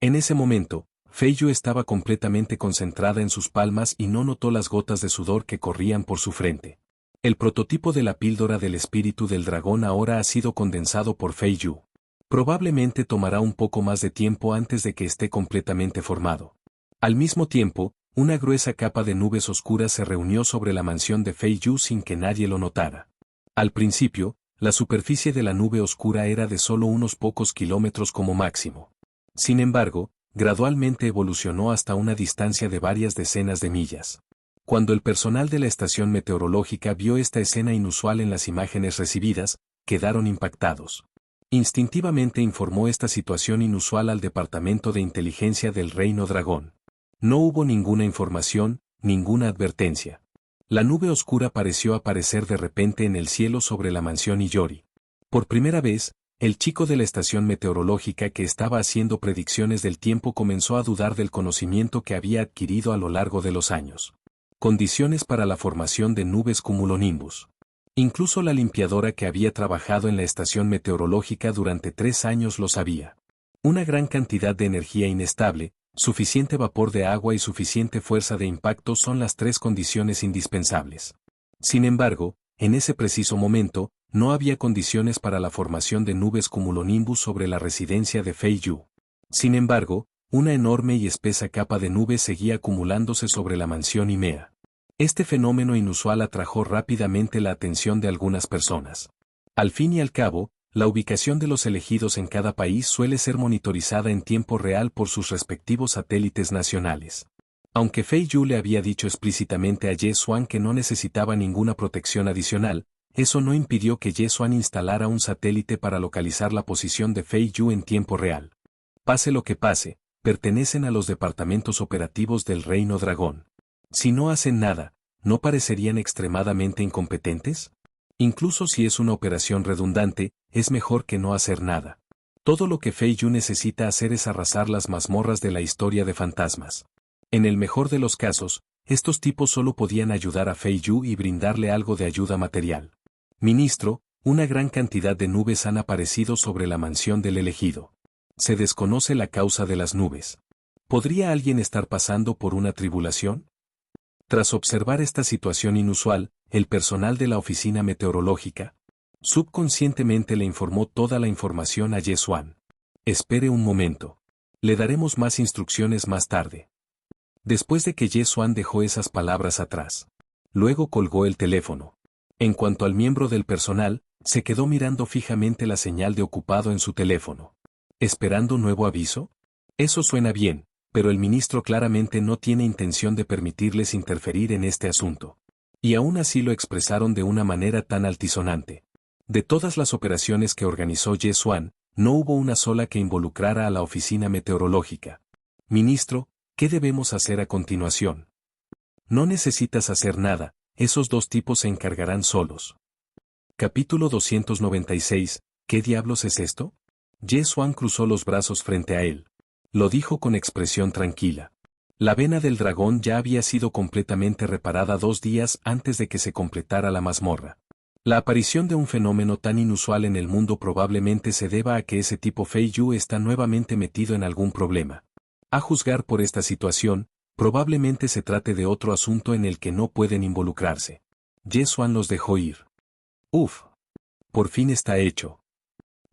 En ese momento, Fei Yu estaba completamente concentrada en sus palmas y no notó las gotas de sudor que corrían por su frente. El prototipo de la píldora del espíritu del dragón ahora ha sido condensado por Fei Yu. Probablemente tomará un poco más de tiempo antes de que esté completamente formado. Al mismo tiempo, una gruesa capa de nubes oscuras se reunió sobre la mansión de Fei Yu sin que nadie lo notara. Al principio, la superficie de la nube oscura era de solo unos pocos kilómetros como máximo. Sin embargo, gradualmente evolucionó hasta una distancia de varias decenas de millas. Cuando el personal de la estación meteorológica vio esta escena inusual en las imágenes recibidas, quedaron impactados. Instintivamente informó esta situación inusual al Departamento de Inteligencia del Reino Dragón. No hubo ninguna información, ninguna advertencia. La nube oscura pareció aparecer de repente en el cielo sobre la mansión Iyori. Por primera vez, el chico de la estación meteorológica que estaba haciendo predicciones del tiempo comenzó a dudar del conocimiento que había adquirido a lo largo de los años. Condiciones para la formación de nubes cumulonimbus. Incluso la limpiadora que había trabajado en la estación meteorológica durante 3 años lo sabía. Una gran cantidad de energía inestable, suficiente vapor de agua y suficiente fuerza de impacto son las 3 condiciones indispensables. Sin embargo, en ese preciso momento, no había condiciones para la formación de nubes cumulonimbus sobre la residencia de Fei Yu. Sin embargo, una enorme y espesa capa de nubes seguía acumulándose sobre la mansión Imea. Este fenómeno inusual atrajo rápidamente la atención de algunas personas. Al fin y al cabo, la ubicación de los elegidos en cada país suele ser monitorizada en tiempo real por sus respectivos satélites nacionales. Aunque Fei Yu le había dicho explícitamente a Ye Xuan que no necesitaba ninguna protección adicional, eso no impidió que Ye Xuan instalara un satélite para localizar la posición de Fei Yu en tiempo real. Pase lo que pase, pertenecen a los departamentos operativos del Reino Dragón. Si no hacen nada, ¿no parecerían extremadamente incompetentes? Incluso si es una operación redundante, es mejor que no hacer nada. Todo lo que Fei Yu necesita hacer es arrasar las mazmorras de la historia de fantasmas. En el mejor de los casos, estos tipos solo podían ayudar a Fei Yu y brindarle algo de ayuda material. Ministro, una gran cantidad de nubes han aparecido sobre la mansión del elegido. Se desconoce la causa de las nubes. ¿Podría alguien estar pasando por una tribulación? Tras observar esta situación inusual, el personal de la oficina meteorológica subconscientemente le informó toda la información a Ye Xuan. Espere un momento. Le daremos más instrucciones más tarde. Después de que Ye Xuan dejó esas palabras atrás. Luego colgó el teléfono. En cuanto al miembro del personal, se quedó mirando fijamente la señal de ocupado en su teléfono. ¿Esperando nuevo aviso? Eso suena bien, pero el ministro claramente no tiene intención de permitirles interferir en este asunto. Y aún así lo expresaron de una manera tan altisonante. De todas las operaciones que organizó Ye Xuan, no hubo una sola que involucrara a la oficina meteorológica. Ministro, ¿qué debemos hacer a continuación? No necesitas hacer nada, esos dos tipos se encargarán solos. Capítulo 296, ¿qué diablos es esto? Ye Xuan cruzó los brazos frente a él. Lo dijo con expresión tranquila. La vena del dragón ya había sido completamente reparada 2 días antes de que se completara la mazmorra. La aparición de un fenómeno tan inusual en el mundo probablemente se deba a que ese tipo Fei Yu está nuevamente metido en algún problema. A juzgar por esta situación, probablemente se trate de otro asunto en el que no pueden involucrarse. Ye Xuan los dejó ir. Uf. Por fin está hecho.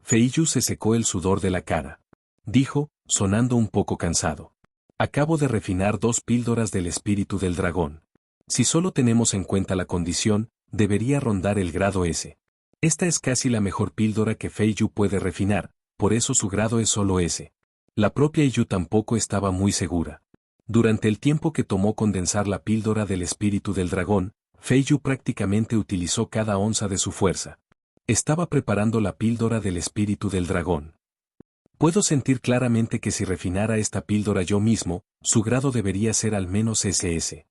Fei Yu se secó el sudor de la cara. Dijo, sonando un poco cansado. Acabo de refinar 2 píldoras del espíritu del dragón. Si solo tenemos en cuenta la condición, debería rondar el grado S. Esta es casi la mejor píldora que Fei Yu puede refinar, por eso su grado es solo S. La propia Yu tampoco estaba muy segura. Durante el tiempo que tomó condensar la píldora del espíritu del dragón, Fei Yu prácticamente utilizó cada onza de su fuerza. Estaba preparando la píldora del espíritu del dragón. Puedo sentir claramente que si refinara esta píldora yo mismo, su grado debería ser al menos SS.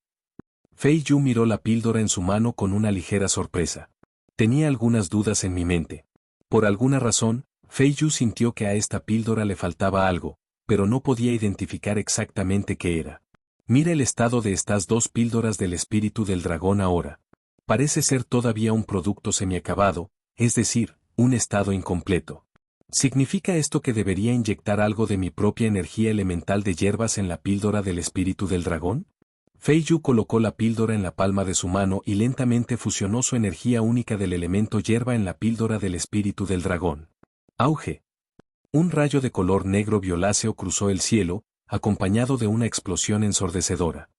Fei Yu miró la píldora en su mano con una ligera sorpresa. Tenía algunas dudas en mi mente. Por alguna razón, Fei Yu sintió que a esta píldora le faltaba algo, pero no podía identificar exactamente qué era. Mira el estado de estas 2 píldoras del espíritu del dragón ahora. Parece ser todavía un producto semiacabado, es decir, un estado incompleto. ¿Significa esto que debería inyectar algo de mi propia energía elemental de hierbas en la píldora del espíritu del dragón? Fei Yu colocó la píldora en la palma de su mano y lentamente fusionó su energía única del elemento hierba en la píldora del espíritu del dragón. Auge. Un rayo de color negro violáceo cruzó el cielo, acompañado de una explosión ensordecedora.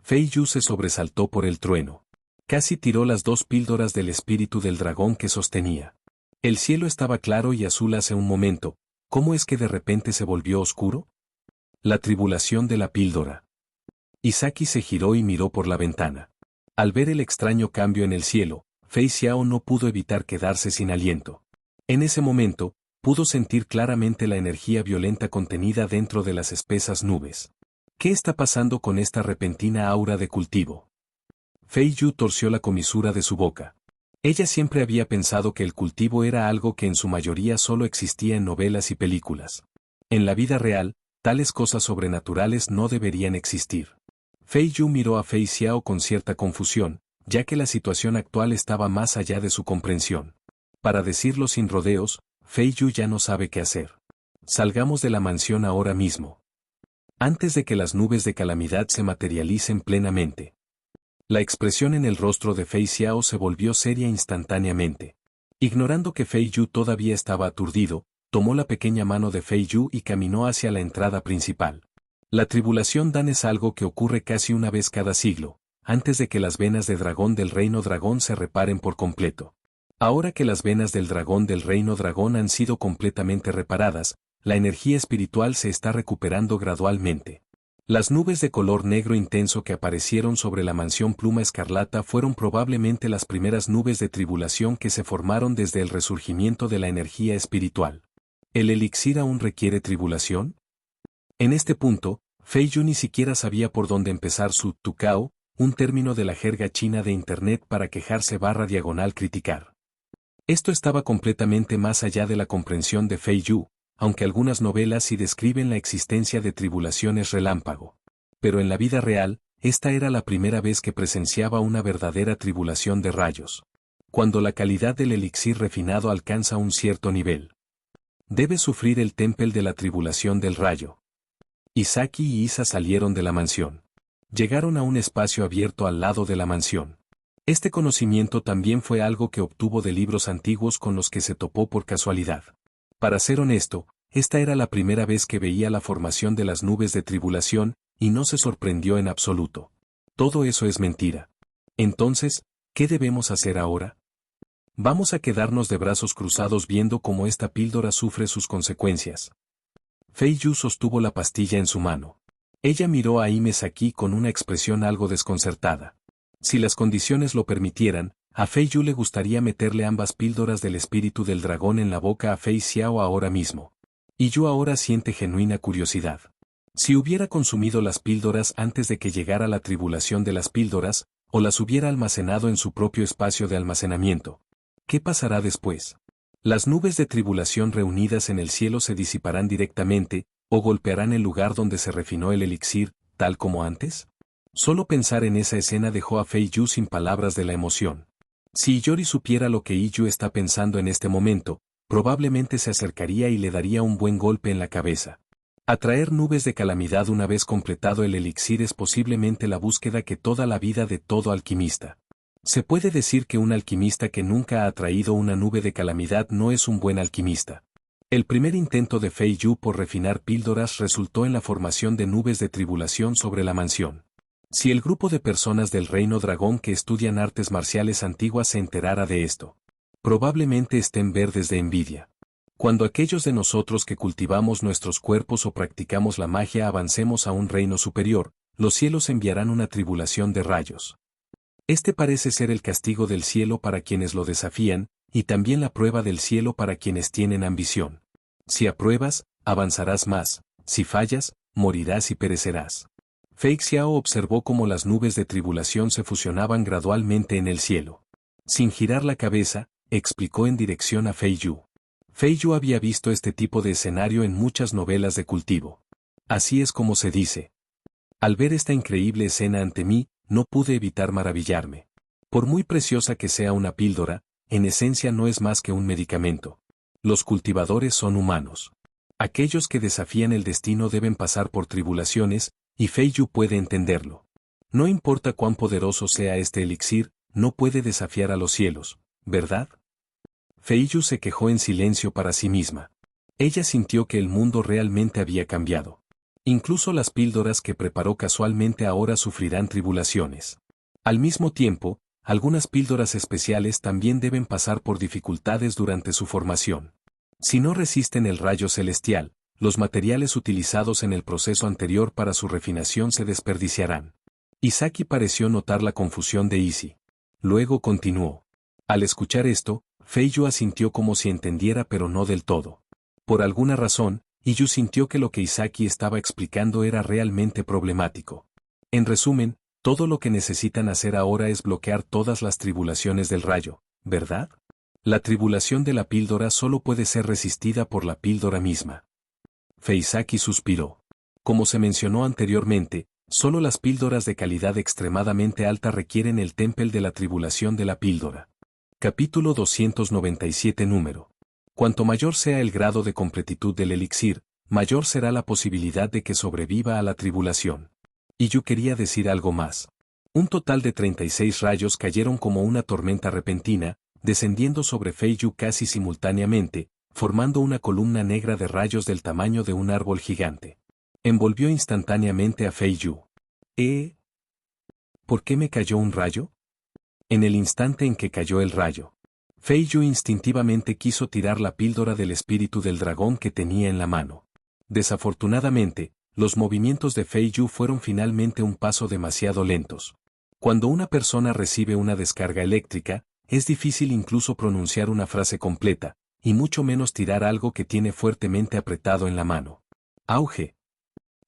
Fei Yu se sobresaltó por el trueno. Casi tiró las 2 píldoras del espíritu del dragón que sostenía. El cielo estaba claro y azul hace un momento, ¿cómo es que de repente se volvió oscuro? La tribulación de la píldora. Isaki se giró y miró por la ventana. Al ver el extraño cambio en el cielo, Fei Xiao no pudo evitar quedarse sin aliento. En ese momento, pudo sentir claramente la energía violenta contenida dentro de las espesas nubes. ¿Qué está pasando con esta repentina aura de cultivo? Fei Yu torció la comisura de su boca. Ella siempre había pensado que el cultivo era algo que en su mayoría solo existía en novelas y películas. En la vida real, tales cosas sobrenaturales no deberían existir. Fei Yu miró a Fei Xiao con cierta confusión, ya que la situación actual estaba más allá de su comprensión. Para decirlo sin rodeos, Fei Yu ya no sabe qué hacer. Salgamos de la mansión ahora mismo. Antes de que las nubes de calamidad se materialicen plenamente. La expresión en el rostro de Fei Xiao se volvió seria instantáneamente. Ignorando que Fei Yu todavía estaba aturdido, tomó la pequeña mano de Fei Yu y caminó hacia la entrada principal. La tribulación Dan es algo que ocurre casi una vez cada siglo, antes de que las venas de dragón del reino dragón se reparen por completo. Ahora que las venas del dragón del reino dragón han sido completamente reparadas, la energía espiritual se está recuperando gradualmente. Las nubes de color negro intenso que aparecieron sobre la mansión Pluma Escarlata fueron probablemente las primeras nubes de tribulación que se formaron desde el resurgimiento de la energía espiritual. ¿El elixir aún requiere tribulación? En este punto, Fei Yu ni siquiera sabía por dónde empezar su tucao, un término de la jerga china de Internet para quejarse / criticar. Esto estaba completamente más allá de la comprensión de Fei Yu, aunque algunas novelas sí describen la existencia de tribulaciones relámpago. Pero en la vida real, esta era la primera vez que presenciaba una verdadera tribulación de rayos. Cuando la calidad del elixir refinado alcanza un cierto nivel, debe sufrir el tempel de la tribulación del rayo. Isaki y Isa salieron de la mansión. Llegaron a un espacio abierto al lado de la mansión. Este conocimiento también fue algo que obtuvo de libros antiguos con los que se topó por casualidad. Para ser honesto, esta era la primera vez que veía la formación de las nubes de tribulación, y no se sorprendió en absoluto. Todo eso es mentira. Entonces, ¿qué debemos hacer ahora? Vamos a quedarnos de brazos cruzados viendo cómo esta píldora sufre sus consecuencias. Fei Yu sostuvo la pastilla en su mano. Ella miró a Ime Saki con una expresión algo desconcertada. Si las condiciones lo permitieran, a Fei Yu le gustaría meterle ambas píldoras del espíritu del dragón en la boca a Fei Xiao ahora mismo. Y Yu ahora siente genuina curiosidad. Si hubiera consumido las píldoras antes de que llegara la tribulación de las píldoras, o las hubiera almacenado en su propio espacio de almacenamiento, ¿qué pasará después? Las nubes de tribulación reunidas en el cielo se disiparán directamente, o golpearán el lugar donde se refinó el elixir, tal como antes. Solo pensar en esa escena dejó a Fei Yu sin palabras de la emoción. Si Iyori supiera lo que Yu está pensando en este momento, probablemente se acercaría y le daría un buen golpe en la cabeza. Atraer nubes de calamidad una vez completado el elixir es posiblemente la búsqueda que toda la vida de todo alquimista. Se puede decir que un alquimista que nunca ha atraído una nube de calamidad no es un buen alquimista. El primer intento de Fei Yu por refinar píldoras resultó en la formación de nubes de tribulación sobre la mansión. Si el grupo de personas del Reino Dragón que estudian artes marciales antiguas se enterara de esto, probablemente estén verdes de envidia. Cuando aquellos de nosotros que cultivamos nuestros cuerpos o practicamos la magia avancemos a un reino superior, los cielos enviarán una tribulación de rayos. Este parece ser el castigo del cielo para quienes lo desafían, y también la prueba del cielo para quienes tienen ambición. Si apruebas, avanzarás más; si fallas, morirás y perecerás. Fei Xiao observó cómo las nubes de tribulación se fusionaban gradualmente en el cielo. Sin girar la cabeza, explicó en dirección a Fei Yu. Fei Yu había visto este tipo de escenario en muchas novelas de cultivo. Así es como se dice. Al ver esta increíble escena ante mí, no pude evitar maravillarme. Por muy preciosa que sea una píldora, en esencia no es más que un medicamento. Los cultivadores son humanos. Aquellos que desafían el destino deben pasar por tribulaciones, y Fei Yu puede entenderlo. No importa cuán poderoso sea este elixir, no puede desafiar a los cielos, ¿verdad? Fei Yu se quejó en silencio para sí misma. Ella sintió que el mundo realmente había cambiado. Incluso las píldoras que preparó casualmente ahora sufrirán tribulaciones. Al mismo tiempo, algunas píldoras especiales también deben pasar por dificultades durante su formación. Si no resisten el rayo celestial, los materiales utilizados en el proceso anterior para su refinación se desperdiciarán. Isaki pareció notar la confusión de Izzy. Luego continuó. Al escuchar esto, Fei Yu asintió como si entendiera pero no del todo. Por alguna razón, Yu sintió que lo que Isaki estaba explicando era realmente problemático. En resumen, todo lo que necesitan hacer ahora es bloquear todas las tribulaciones del rayo, ¿verdad? La tribulación de la píldora solo puede ser resistida por la píldora misma. Feisaki suspiró. Como se mencionó anteriormente, solo las píldoras de calidad extremadamente alta requieren el tempel de la tribulación de la píldora. Capítulo 297 número. Cuanto mayor sea el grado de completitud del elixir, mayor será la posibilidad de que sobreviva a la tribulación. Y yo quería decir algo más. Un total de 36 rayos cayeron como una tormenta repentina, descendiendo sobre Fei Yu casi simultáneamente, formando una columna negra de rayos del tamaño de un árbol gigante. Envolvió instantáneamente a Fei Yu. ¿Por qué me cayó un rayo? En el instante en que cayó el rayo, Fei Yu instintivamente quiso tirar la píldora del espíritu del dragón que tenía en la mano. Desafortunadamente, los movimientos de Fei Yu fueron finalmente un paso demasiado lentos. Cuando una persona recibe una descarga eléctrica, es difícil incluso pronunciar una frase completa, y mucho menos tirar algo que tiene fuertemente apretado en la mano. Auge.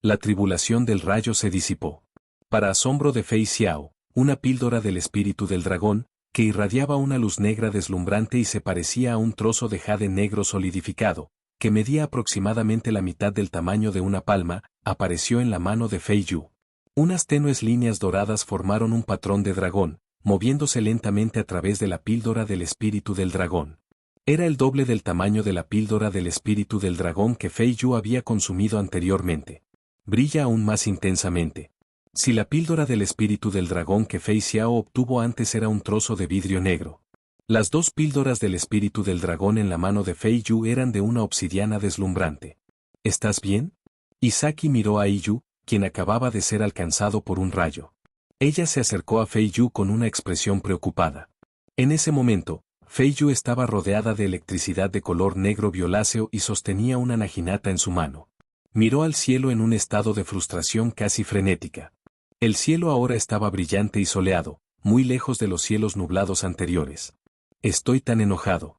La tribulación del rayo se disipó. Para asombro de Fei Xiao, una píldora del espíritu del dragón, que irradiaba una luz negra deslumbrante y se parecía a un trozo de jade negro solidificado, que medía aproximadamente la mitad del tamaño de una palma, apareció en la mano de Fei Yu. Unas tenues líneas doradas formaron un patrón de dragón, moviéndose lentamente a través de la píldora del espíritu del dragón. Era el doble del tamaño de la píldora del espíritu del dragón que Fei Yu había consumido anteriormente. Brilla aún más intensamente. Si la píldora del espíritu del dragón que Fei Xiao obtuvo antes era un trozo de vidrio negro, las dos píldoras del espíritu del dragón en la mano de Fei Yu eran de una obsidiana deslumbrante. ¿Estás bien? Isaki miró a Iyu, quien acababa de ser alcanzado por un rayo. Ella se acercó a Fei Yu con una expresión preocupada. En ese momento, Fei Yu estaba rodeada de electricidad de color negro violáceo y sostenía una naginata en su mano. Miró al cielo en un estado de frustración casi frenética. El cielo ahora estaba brillante y soleado, muy lejos de los cielos nublados anteriores. Estoy tan enojado.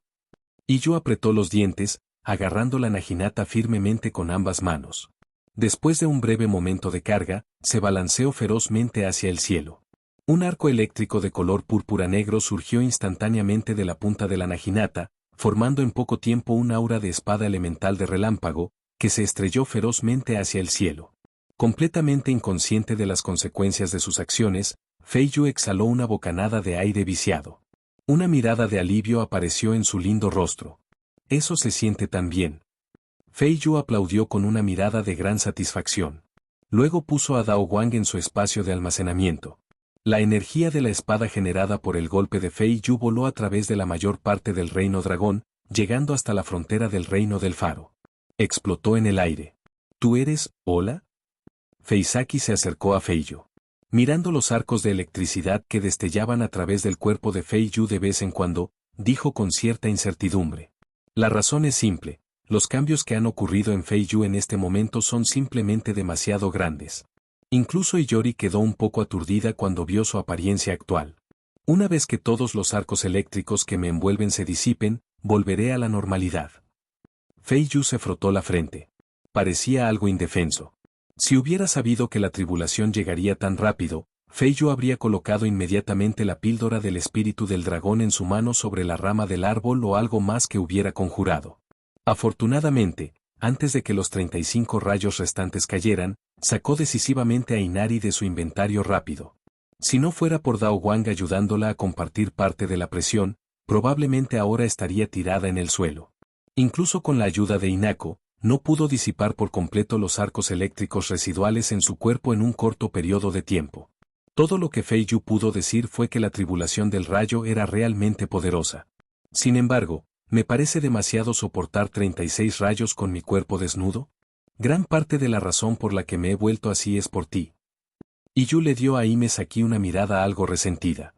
Iyu apretó los dientes, agarrando la naginata firmemente con ambas manos. Después de un breve momento de carga, se balanceó ferozmente hacia el cielo. Un arco eléctrico de color púrpura negro surgió instantáneamente de la punta de la naginata, formando en poco tiempo un aura de espada elemental de relámpago, que se estrelló ferozmente hacia el cielo. Completamente inconsciente de las consecuencias de sus acciones, Fei Yu exhaló una bocanada de aire viciado. Una mirada de alivio apareció en su lindo rostro. Eso se siente tan bien. Fei Yu aplaudió con una mirada de gran satisfacción. Luego puso a Dao Wang en su espacio de almacenamiento. La energía de la espada generada por el golpe de Fei Yu voló a través de la mayor parte del reino dragón, llegando hasta la frontera del reino del faro. Explotó en el aire. ¿Tú eres, hola? Feisaki se acercó a Fei Yu. Mirando los arcos de electricidad que destellaban a través del cuerpo de Fei Yu de vez en cuando, dijo con cierta incertidumbre. La razón es simple, los cambios que han ocurrido en Fei Yu en este momento son simplemente demasiado grandes. Incluso Iyori quedó un poco aturdida cuando vio su apariencia actual. Una vez que todos los arcos eléctricos que me envuelven se disipen, volveré a la normalidad. Fei Yu se frotó la frente. Parecía algo indefenso. Si hubiera sabido que la tribulación llegaría tan rápido, Fei Yu habría colocado inmediatamente la píldora del espíritu del dragón en su mano sobre la rama del árbol o algo más que hubiera conjurado. Afortunadamente, antes de que los 35 rayos restantes cayeran, sacó decisivamente a Inari de su inventario rápido. Si no fuera por Dao Wang ayudándola a compartir parte de la presión, probablemente ahora estaría tirada en el suelo. Incluso con la ayuda de Hinako, no pudo disipar por completo los arcos eléctricos residuales en su cuerpo en un corto periodo de tiempo. Todo lo que Fei Yu pudo decir fue que la tribulación del rayo era realmente poderosa. Sin embargo, ¿me parece demasiado soportar 36 rayos con mi cuerpo desnudo? Gran parte de la razón por la que me he vuelto así es por ti. Yu le dio a Saki una mirada algo resentida.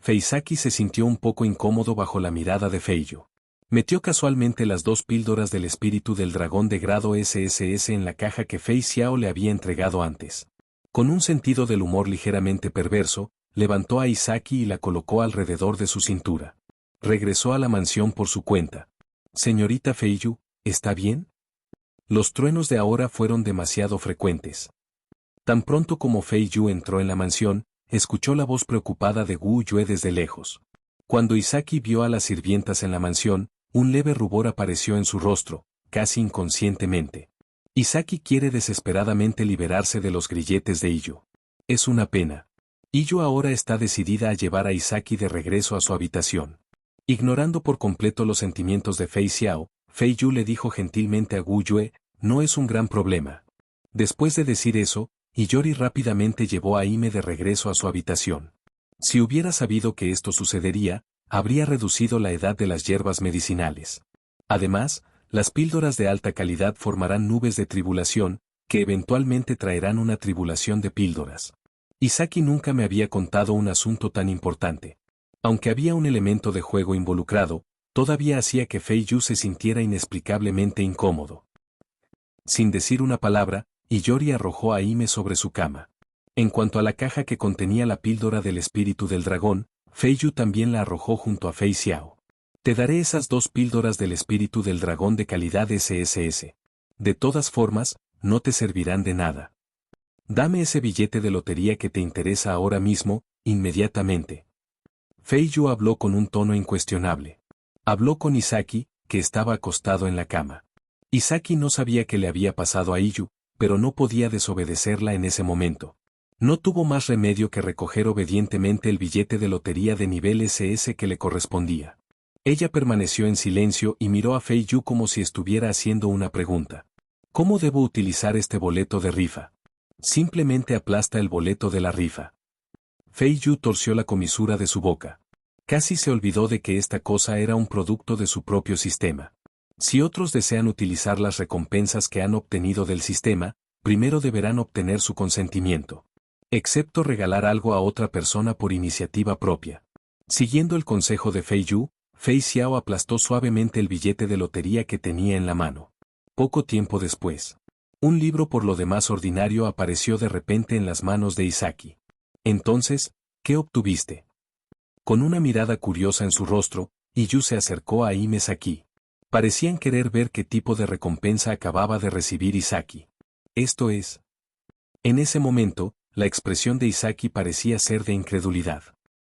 Feisaki se sintió un poco incómodo bajo la mirada de Fei Yu. Metió casualmente las dos píldoras del espíritu del dragón de grado SSS en la caja que Fei Xiao le había entregado antes. Con un sentido del humor ligeramente perverso, levantó a Isaki y la colocó alrededor de su cintura. Regresó a la mansión por su cuenta. Señorita Fei Yu, ¿está bien? Los truenos de ahora fueron demasiado frecuentes. Tan pronto como Fei Yu entró en la mansión, escuchó la voz preocupada de Wu Yue desde lejos. Cuando Isaki vio a las sirvientas en la mansión, un leve rubor apareció en su rostro, casi inconscientemente. Isaki quiere desesperadamente liberarse de los grilletes de Iyu. Es una pena. Iyu ahora está decidida a llevar a Isaki de regreso a su habitación. Ignorando por completo los sentimientos de Fei Xiao, Fei Yu le dijo gentilmente a Wu Yue, no es un gran problema. Después de decir eso, Iyori rápidamente llevó a Ime de regreso a su habitación. Si hubiera sabido que esto sucedería, habría reducido la edad de las hierbas medicinales. Además, las píldoras de alta calidad formarán nubes de tribulación, que eventualmente traerán una tribulación de píldoras. Isaki nunca me había contado un asunto tan importante. Aunque había un elemento de juego involucrado, todavía hacía que Fei Yu se sintiera inexplicablemente incómodo. Sin decir una palabra, y Yori arrojó a Hime sobre su cama. En cuanto a la caja que contenía la píldora del espíritu del dragón, Fei Yu también la arrojó junto a Fei Xiao. Te daré esas 2 píldoras del espíritu del dragón de calidad SSS. De todas formas, no te servirán de nada. Dame ese billete de lotería que te interesa ahora mismo, inmediatamente. Fei Yu habló con un tono incuestionable. Habló con Isaki, que estaba acostado en la cama. Isaki no sabía qué le había pasado a Iyu, pero no podía desobedecerla en ese momento. No tuvo más remedio que recoger obedientemente el billete de lotería de nivel SS que le correspondía. Ella permaneció en silencio y miró a Fei Yu como si estuviera haciendo una pregunta. ¿Cómo debo utilizar este boleto de rifa? Simplemente aplasta el boleto de la rifa. Fei Yu torció la comisura de su boca. Casi se olvidó de que esta cosa era un producto de su propio sistema. Si otros desean utilizar las recompensas que han obtenido del sistema, primero deberán obtener su consentimiento. Excepto regalar algo a otra persona por iniciativa propia. Siguiendo el consejo de Fei Yu, Fei Xiao aplastó suavemente el billete de lotería que tenía en la mano. Poco tiempo después, un libro por lo demás ordinario apareció de repente en las manos de Isaki. Entonces, ¿qué obtuviste? Con una mirada curiosa en su rostro, Iyu se acercó a Hime Saki. Parecían querer ver qué tipo de recompensa acababa de recibir Isaki. Esto es. En ese momento, la expresión de Isaki parecía ser de incredulidad.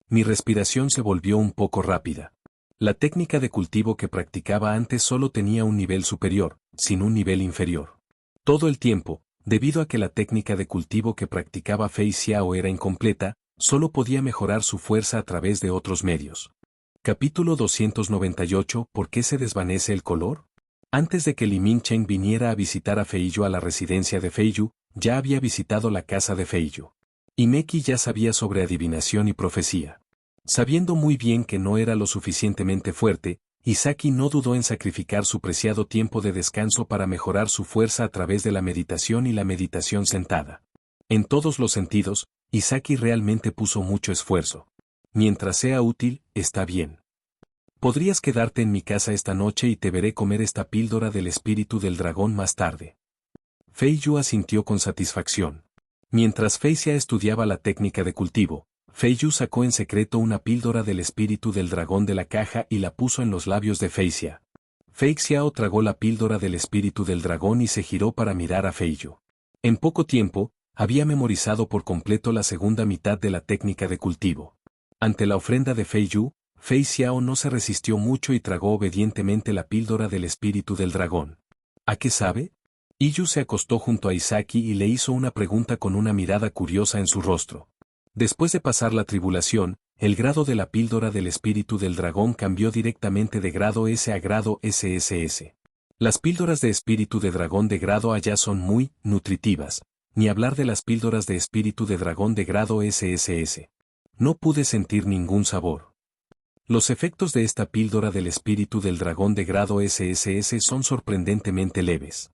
Mi respiración se volvió un poco rápida. La técnica de cultivo que practicaba antes solo tenía un nivel superior, sin un nivel inferior. Todo el tiempo, debido a que la técnica de cultivo que practicaba Fei Xiao era incompleta, solo podía mejorar su fuerza a través de otros medios. Capítulo 298. ¿Por qué se desvanece el color? Antes de que Li Mingchen viniera a visitar a Fei Yu a la residencia de Fei Yu, ya había visitado la casa de Fei Yu. Y Meki ya sabía sobre adivinación y profecía. Sabiendo muy bien que no era lo suficientemente fuerte, Isaki no dudó en sacrificar su preciado tiempo de descanso para mejorar su fuerza a través de la meditación y la meditación sentada. En todos los sentidos, Isaki realmente puso mucho esfuerzo. Mientras sea útil, está bien. Podrías quedarte en mi casa esta noche y te veré comer esta píldora del espíritu del dragón más tarde. Fei Yu asintió con satisfacción. Mientras Fei Xia estudiaba la técnica de cultivo, Fei Yu sacó en secreto una píldora del espíritu del dragón de la caja y la puso en los labios de Fei Xia. Fei Xiao tragó la píldora del espíritu del dragón y se giró para mirar a Fei Yu. En poco tiempo, había memorizado por completo la segunda mitad de la técnica de cultivo. Ante la ofrenda de Fei Yu, Fei Xiao no se resistió mucho y tragó obedientemente la píldora del espíritu del dragón. ¿A qué sabe? Iyu se acostó junto a Isaki y le hizo una pregunta con una mirada curiosa en su rostro. Después de pasar la tribulación, el grado de la píldora del espíritu del dragón cambió directamente de grado S a grado SSS. Las píldoras de espíritu de dragón de grado A son muy nutritivas, ni hablar de las píldoras de espíritu de dragón de grado SSS. No pude sentir ningún sabor. Los efectos de esta píldora del espíritu del dragón de grado SSS son sorprendentemente leves.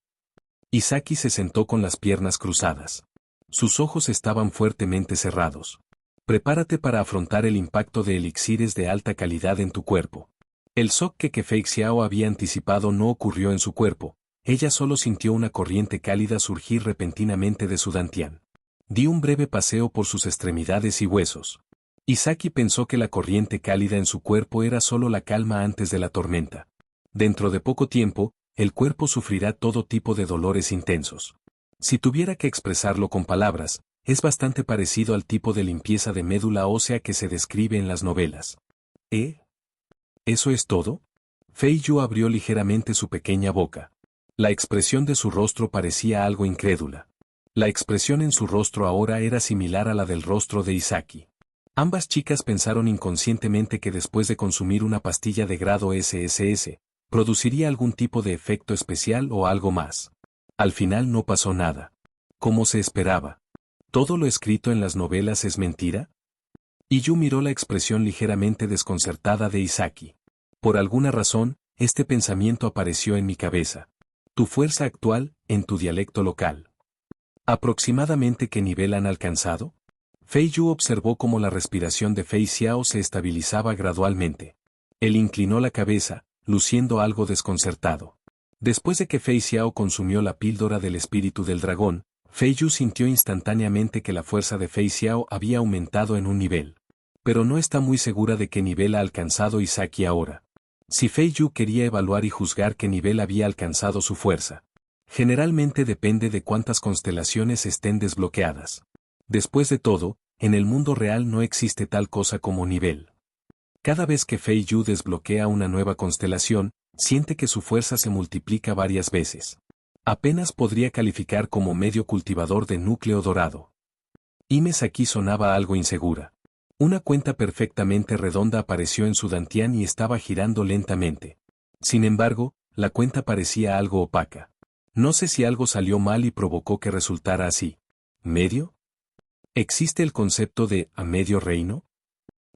Isaki se sentó con las piernas cruzadas. Sus ojos estaban fuertemente cerrados. Prepárate para afrontar el impacto de elixires de alta calidad en tu cuerpo. El shock que Fei Xiao había anticipado no ocurrió en su cuerpo, ella solo sintió una corriente cálida surgir repentinamente de su dantián. Di un breve paseo por sus extremidades y huesos. Isaki pensó que la corriente cálida en su cuerpo era solo la calma antes de la tormenta. Dentro de poco tiempo, el cuerpo sufrirá todo tipo de dolores intensos. Si tuviera que expresarlo con palabras, es bastante parecido al tipo de limpieza de médula ósea que se describe en las novelas. ¿Eso es todo? Fei Yu abrió ligeramente su pequeña boca. La expresión de su rostro parecía algo incrédula. La expresión en su rostro ahora era similar a la del rostro de Isaki. Ambas chicas pensaron inconscientemente que después de consumir una pastilla de grado SSS, produciría algún tipo de efecto especial o algo más. Al final no pasó nada. ¿Cómo se esperaba? ¿Todo lo escrito en las novelas es mentira? Iyu miró la expresión ligeramente desconcertada de Isaki. Por alguna razón, este pensamiento apareció en mi cabeza. Tu fuerza actual, en tu dialecto local. ¿Aproximadamente qué nivel han alcanzado? Fei Yu observó cómo la respiración de Fei Xiao se estabilizaba gradualmente. Él inclinó la cabeza, luciendo algo desconcertado. Después de que Fei Xiao consumió la píldora del espíritu del dragón, Fei Yu sintió instantáneamente que la fuerza de Fei Xiao había aumentado en un nivel. Pero no está muy segura de qué nivel ha alcanzado Izaki ahora. Si Fei Yu quería evaluar y juzgar qué nivel había alcanzado su fuerza. Generalmente depende de cuántas constelaciones estén desbloqueadas. Después de todo, en el mundo real no existe tal cosa como nivel. Cada vez que Fei Yu desbloquea una nueva constelación, siente que su fuerza se multiplica varias veces. Apenas podría calificar como medio cultivador de núcleo dorado. Imes aquí sonaba algo insegura. Una cuenta perfectamente redonda apareció en su dantián y estaba girando lentamente. Sin embargo, la cuenta parecía algo opaca. No sé si algo salió mal y provocó que resultara así. ¿Medio? ¿Existe el concepto de a medio reino?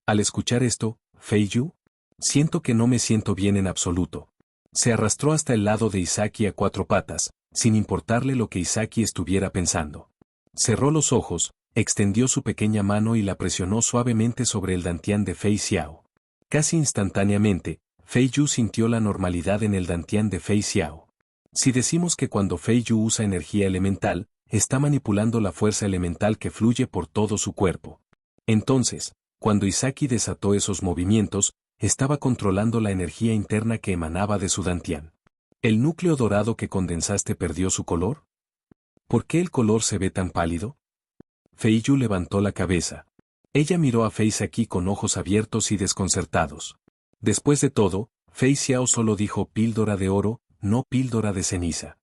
Al escuchar esto, Fei Yu, siento que no me siento bien en absoluto. Se arrastró hasta el lado de Izaki a cuatro patas, sin importarle lo que Izaki estuviera pensando. Cerró los ojos, extendió su pequeña mano y la presionó suavemente sobre el dantián de Fei Xiao. Casi instantáneamente, Fei Yu sintió la normalidad en el dantián de Fei Xiao. Si decimos que cuando Fei Yu usa energía elemental, está manipulando la fuerza elemental que fluye por todo su cuerpo. Entonces, cuando Izaki desató esos movimientos, estaba controlando la energía interna que emanaba de su dantián. ¿El núcleo dorado que condensaste perdió su color? ¿Por qué el color se ve tan pálido? Fei Yu levantó la cabeza. Ella miró a Fei Saki con ojos abiertos y desconcertados. Después de todo, Fei Xiao solo dijo píldora de oro, no píldora de ceniza.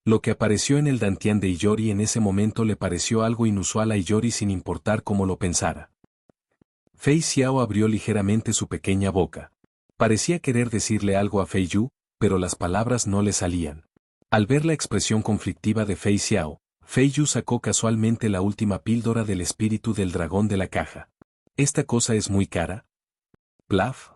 Lo que apareció en el dantián de Iyori en ese momento le pareció algo inusual a Iyori sin importar cómo lo pensara. Fei Xiao abrió ligeramente su pequeña boca. Parecía querer decirle algo a Fei Yu, pero las palabras no le salían. Al ver la expresión conflictiva de Fei Xiao, Fei Yu sacó casualmente la última píldora del espíritu del dragón de la caja. ¿Esta cosa es muy cara? Plaf.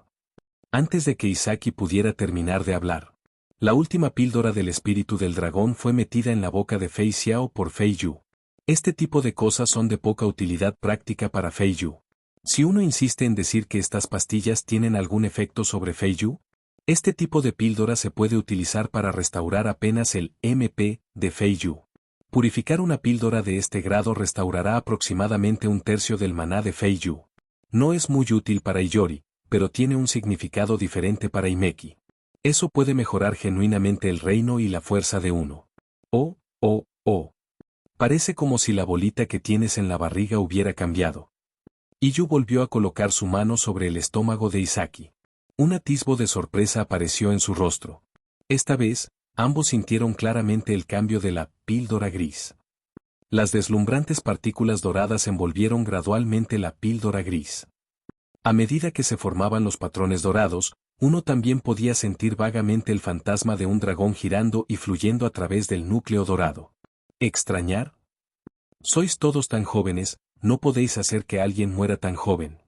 Antes de que Izaki pudiera terminar de hablar. La última píldora del espíritu del dragón fue metida en la boca de Fei Xiao por Fei Yu. Este tipo de cosas son de poca utilidad práctica para Fei Yu. Si uno insiste en decir que estas pastillas tienen algún efecto sobre Fei Yu, este tipo de píldora se puede utilizar para restaurar apenas el MP de Fei Yu. Purificar una píldora de este grado restaurará aproximadamente un tercio del maná de Fei Yu. No es muy útil para Iyori, pero tiene un significado diferente para Himeki. Eso puede mejorar genuinamente el reino y la fuerza de uno. Oh. Parece como si la bolita que tienes en la barriga hubiera cambiado. Iyu volvió a colocar su mano sobre el estómago de Izaki. Un atisbo de sorpresa apareció en su rostro. Esta vez, ambos sintieron claramente el cambio de la píldora gris. Las deslumbrantes partículas doradas envolvieron gradualmente la píldora gris. A medida que se formaban los patrones dorados, uno también podía sentir vagamente el fantasma de un dragón girando y fluyendo a través del núcleo dorado. ¿Extrañar? Sois todos tan jóvenes, no podéis hacer que alguien muera tan joven.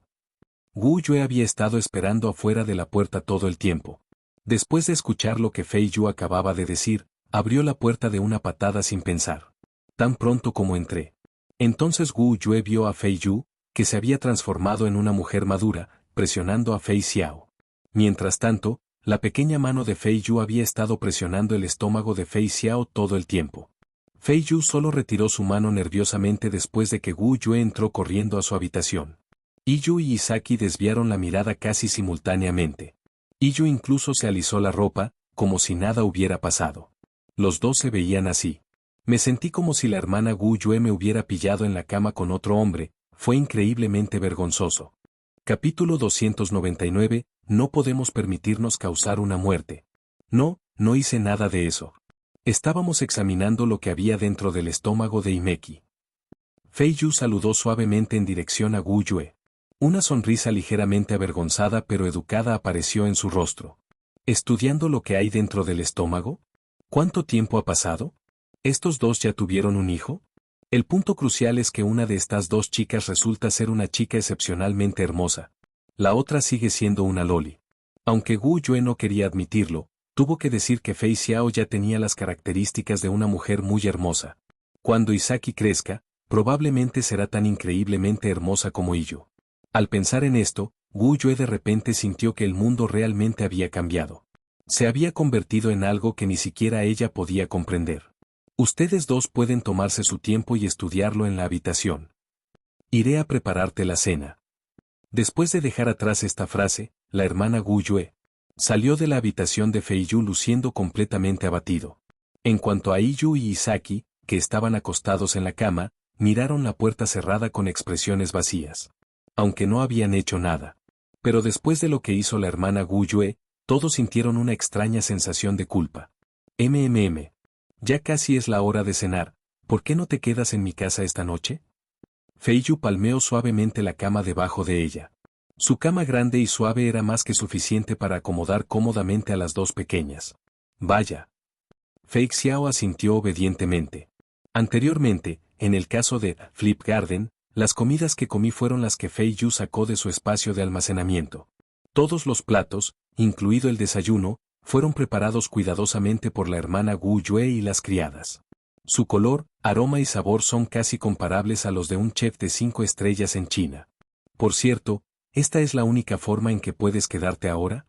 Wu Yue había estado esperando afuera de la puerta todo el tiempo. Después de escuchar lo que Fei Yu acababa de decir, abrió la puerta de una patada sin pensar. Tan pronto como entré. Entonces Wu Yue vio a Fei Yu, que se había transformado en una mujer madura, presionando a Fei Xiao. Mientras tanto, la pequeña mano de Fei Yu había estado presionando el estómago de Fei Xiao todo el tiempo. Fei Yu solo retiró su mano nerviosamente después de que Wu Yue entró corriendo a su habitación. Iyu y Izaki desviaron la mirada casi simultáneamente. Iyu incluso se alisó la ropa, como si nada hubiera pasado. Los dos se veían así. Me sentí como si la hermana Wu Yue me hubiera pillado en la cama con otro hombre, fue increíblemente vergonzoso. Capítulo 299, no podemos permitirnos causar una muerte. No hice nada de eso. Estábamos examinando lo que había dentro del estómago de Himeki. Fei Yu saludó suavemente en dirección a Wu Yue. Una sonrisa ligeramente avergonzada pero educada apareció en su rostro. ¿Estudiando lo que hay dentro del estómago? ¿Cuánto tiempo ha pasado? ¿Estos dos ya tuvieron un hijo? El punto crucial es que una de estas dos chicas resulta ser una chica excepcionalmente hermosa. La otra sigue siendo una loli. Aunque Wu Yue no quería admitirlo, tuvo que decir que Fei Xiao ya tenía las características de una mujer muy hermosa. Cuando Izaki crezca, probablemente será tan increíblemente hermosa como Iyu. Al pensar en esto, Wu Yue de repente sintió que el mundo realmente había cambiado. Se había convertido en algo que ni siquiera ella podía comprender. Ustedes dos pueden tomarse su tiempo y estudiarlo en la habitación. Iré a prepararte la cena. Después de dejar atrás esta frase, la hermana Gu Yue salió de la habitación de Feiyu luciendo completamente abatido. En cuanto a Iyu y Isaki, que estaban acostados en la cama, miraron la puerta cerrada con expresiones vacías. Aunque no habían hecho nada. Pero después de lo que hizo la hermana Gu Yue, todos sintieron una extraña sensación de culpa. Ya casi es la hora de cenar, ¿por qué no te quedas en mi casa esta noche? Feiyu palmeó suavemente la cama debajo de ella. Su cama grande y suave era más que suficiente para acomodar cómodamente a las dos pequeñas. Vaya. Fei Xiao asintió obedientemente. Anteriormente, en el caso de Flip Garden, las comidas que comí fueron las que Fei Yu sacó de su espacio de almacenamiento. Todos los platos, incluido el desayuno, fueron preparados cuidadosamente por la hermana Gu Yue y las criadas. Su color, aroma y sabor son casi comparables a los de un chef de 5 estrellas en China. Por cierto, ¿esta es la única forma en que puedes quedarte ahora?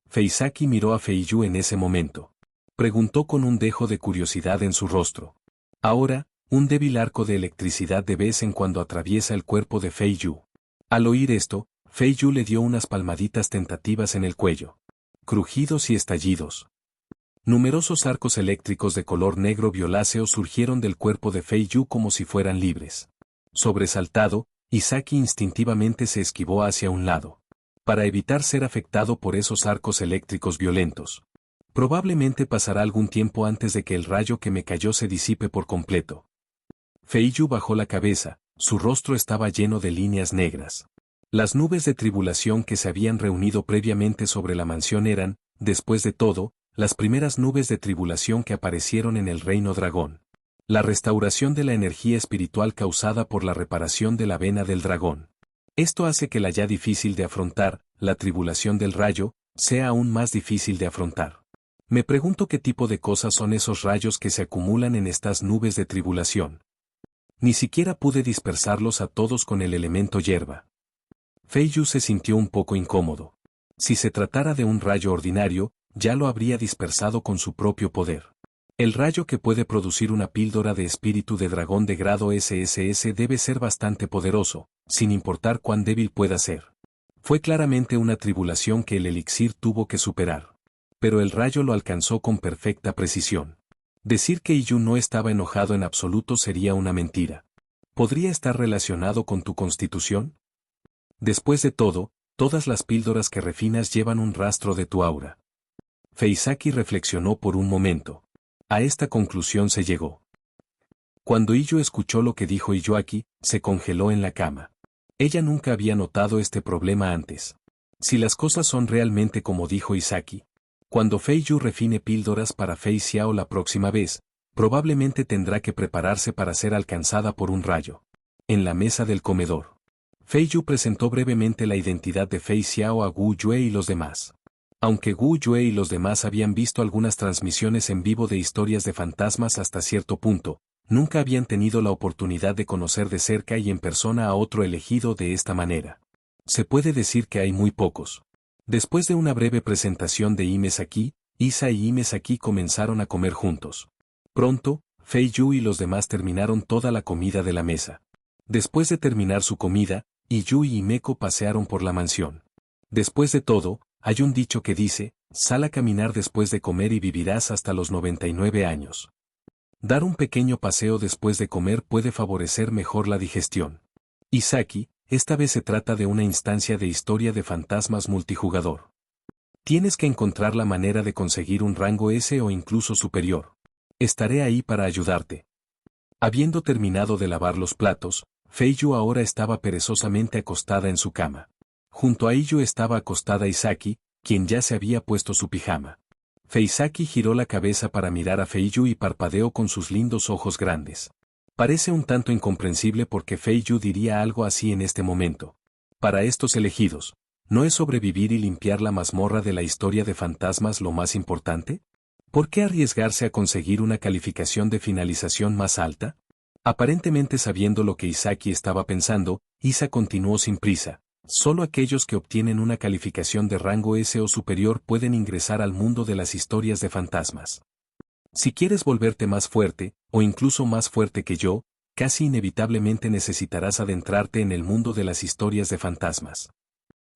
Feisaki miró a Feiyu en ese momento. Preguntó con un dejo de curiosidad en su rostro. Ahora, un débil arco de electricidad de vez en cuando atraviesa el cuerpo de Feiyu. Al oír esto, Feiyu le dio unas palmaditas tentativas en el cuello. Crujidos y estallidos. Numerosos arcos eléctricos de color negro violáceo surgieron del cuerpo de Feiyu como si fueran libres. Sobresaltado, Isaki instintivamente se esquivó hacia un lado, para evitar ser afectado por esos arcos eléctricos violentos. Probablemente pasará algún tiempo antes de que el rayo que me cayó se disipe por completo. Feiyu bajó la cabeza, su rostro estaba lleno de líneas negras. Las nubes de tribulación que se habían reunido previamente sobre la mansión eran, después de todo, las primeras nubes de tribulación que aparecieron en el reino dragón. La restauración de la energía espiritual causada por la reparación de la vena del dragón. Esto hace que la ya difícil de afrontar, la tribulación del rayo, sea aún más difícil de afrontar. Me pregunto qué tipo de cosas son esos rayos que se acumulan en estas nubes de tribulación. Ni siquiera pude dispersarlos a todos con el elemento hierba. Feiyu se sintió un poco incómodo. Si se tratara de un rayo ordinario, ya lo habría dispersado con su propio poder. El rayo que puede producir una píldora de espíritu de dragón de grado SSS debe ser bastante poderoso, sin importar cuán débil pueda ser. Fue claramente una tribulación que el elixir tuvo que superar. Pero el rayo lo alcanzó con perfecta precisión. Decir que Iyu no estaba enojado en absoluto sería una mentira. ¿Podría estar relacionado con tu constitución? Después de todo, todas las píldoras que refinas llevan un rastro de tu aura. Feisaki reflexionó por un momento. A esta conclusión se llegó. Cuando Iyu escuchó lo que dijo Iyuaki, se congeló en la cama. Ella nunca había notado este problema antes. Si las cosas son realmente como dijo Isaki, cuando Feiyu refine píldoras para Fei Xiao la próxima vez, probablemente tendrá que prepararse para ser alcanzada por un rayo. En la mesa del comedor, Feiyu presentó brevemente la identidad de Fei Xiao a Gu Yue y los demás. Aunque Gu Yue y los demás habían visto algunas transmisiones en vivo de historias de fantasmas hasta cierto punto, nunca habían tenido la oportunidad de conocer de cerca y en persona a otro elegido de esta manera. Se puede decir que hay muy pocos. Después de una breve presentación de Imesaki, Isa y Imesaki comenzaron a comer juntos. Pronto, Feiyu y los demás terminaron toda la comida de la mesa. Después de terminar su comida, Iyu y Himeko pasearon por la mansión. Después de todo, hay un dicho que dice, sal a caminar después de comer y vivirás hasta los 99 años. Dar un pequeño paseo después de comer puede favorecer mejor la digestión. Isaki, esta vez se trata de una instancia de historia de fantasmas multijugador. Tienes que encontrar la manera de conseguir un rango S o incluso superior. Estaré ahí para ayudarte. Habiendo terminado de lavar los platos, Feiyu ahora estaba perezosamente acostada en su cama. Junto a Iyu estaba acostada Isaki, quien ya se había puesto su pijama. Feisaki giró la cabeza para mirar a Feiyu y parpadeó con sus lindos ojos grandes. Parece un tanto incomprensible porque Feiyu diría algo así en este momento. Para estos elegidos, ¿no es sobrevivir y limpiar la mazmorra de la historia de fantasmas lo más importante? ¿Por qué arriesgarse a conseguir una calificación de finalización más alta? Aparentemente sabiendo lo que Isaki estaba pensando, Isa continuó sin prisa. Solo aquellos que obtienen una calificación de rango S o superior pueden ingresar al mundo de las historias de fantasmas. Si quieres volverte más fuerte, o incluso más fuerte que yo, casi inevitablemente necesitarás adentrarte en el mundo de las historias de fantasmas.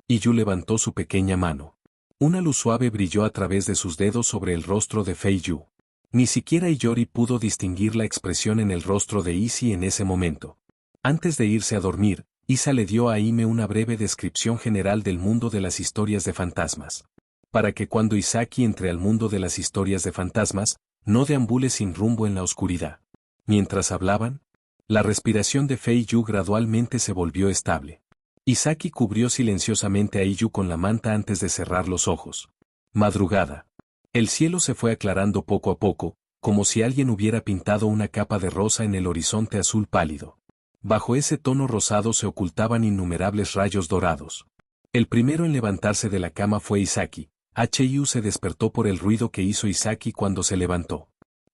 Iyu levantó su pequeña mano. Una luz suave brilló a través de sus dedos sobre el rostro de Fei Yu. Ni siquiera Iyori pudo distinguir la expresión en el rostro de Issei en ese momento. Antes de irse a dormir, Isa le dio a Ime una breve descripción general del mundo de las historias de fantasmas. Para que cuando Isaki entre al mundo de las historias de fantasmas, no deambule sin rumbo en la oscuridad. Mientras hablaban, la respiración de Fei Yu gradualmente se volvió estable. Isaki cubrió silenciosamente a Iyu con la manta antes de cerrar los ojos. Madrugada. El cielo se fue aclarando poco a poco, como si alguien hubiera pintado una capa de rosa en el horizonte azul pálido. Bajo ese tono rosado se ocultaban innumerables rayos dorados. El primero en levantarse de la cama fue Isaki. Hu se despertó por el ruido que hizo Isaki cuando se levantó.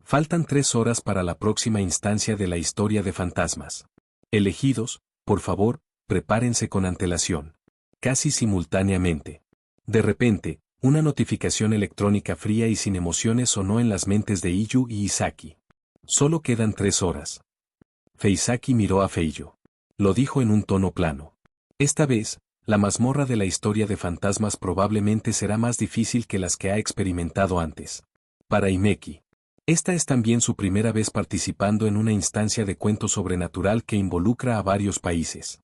Faltan 3 horas para la próxima instancia de la historia de fantasmas. Elegidos, por favor, prepárense con antelación. Casi simultáneamente. De repente, una notificación electrónica fría y sin emociones sonó en las mentes de Iyu y Isaki. Solo quedan 3 horas. Feisaki miró a Feiyo. Lo dijo en un tono plano. Esta vez, la mazmorra de la historia de fantasmas probablemente será más difícil que las que ha experimentado antes. Para Himeki. Esta es también su primera vez participando en una instancia de cuento sobrenatural que involucra a varios países.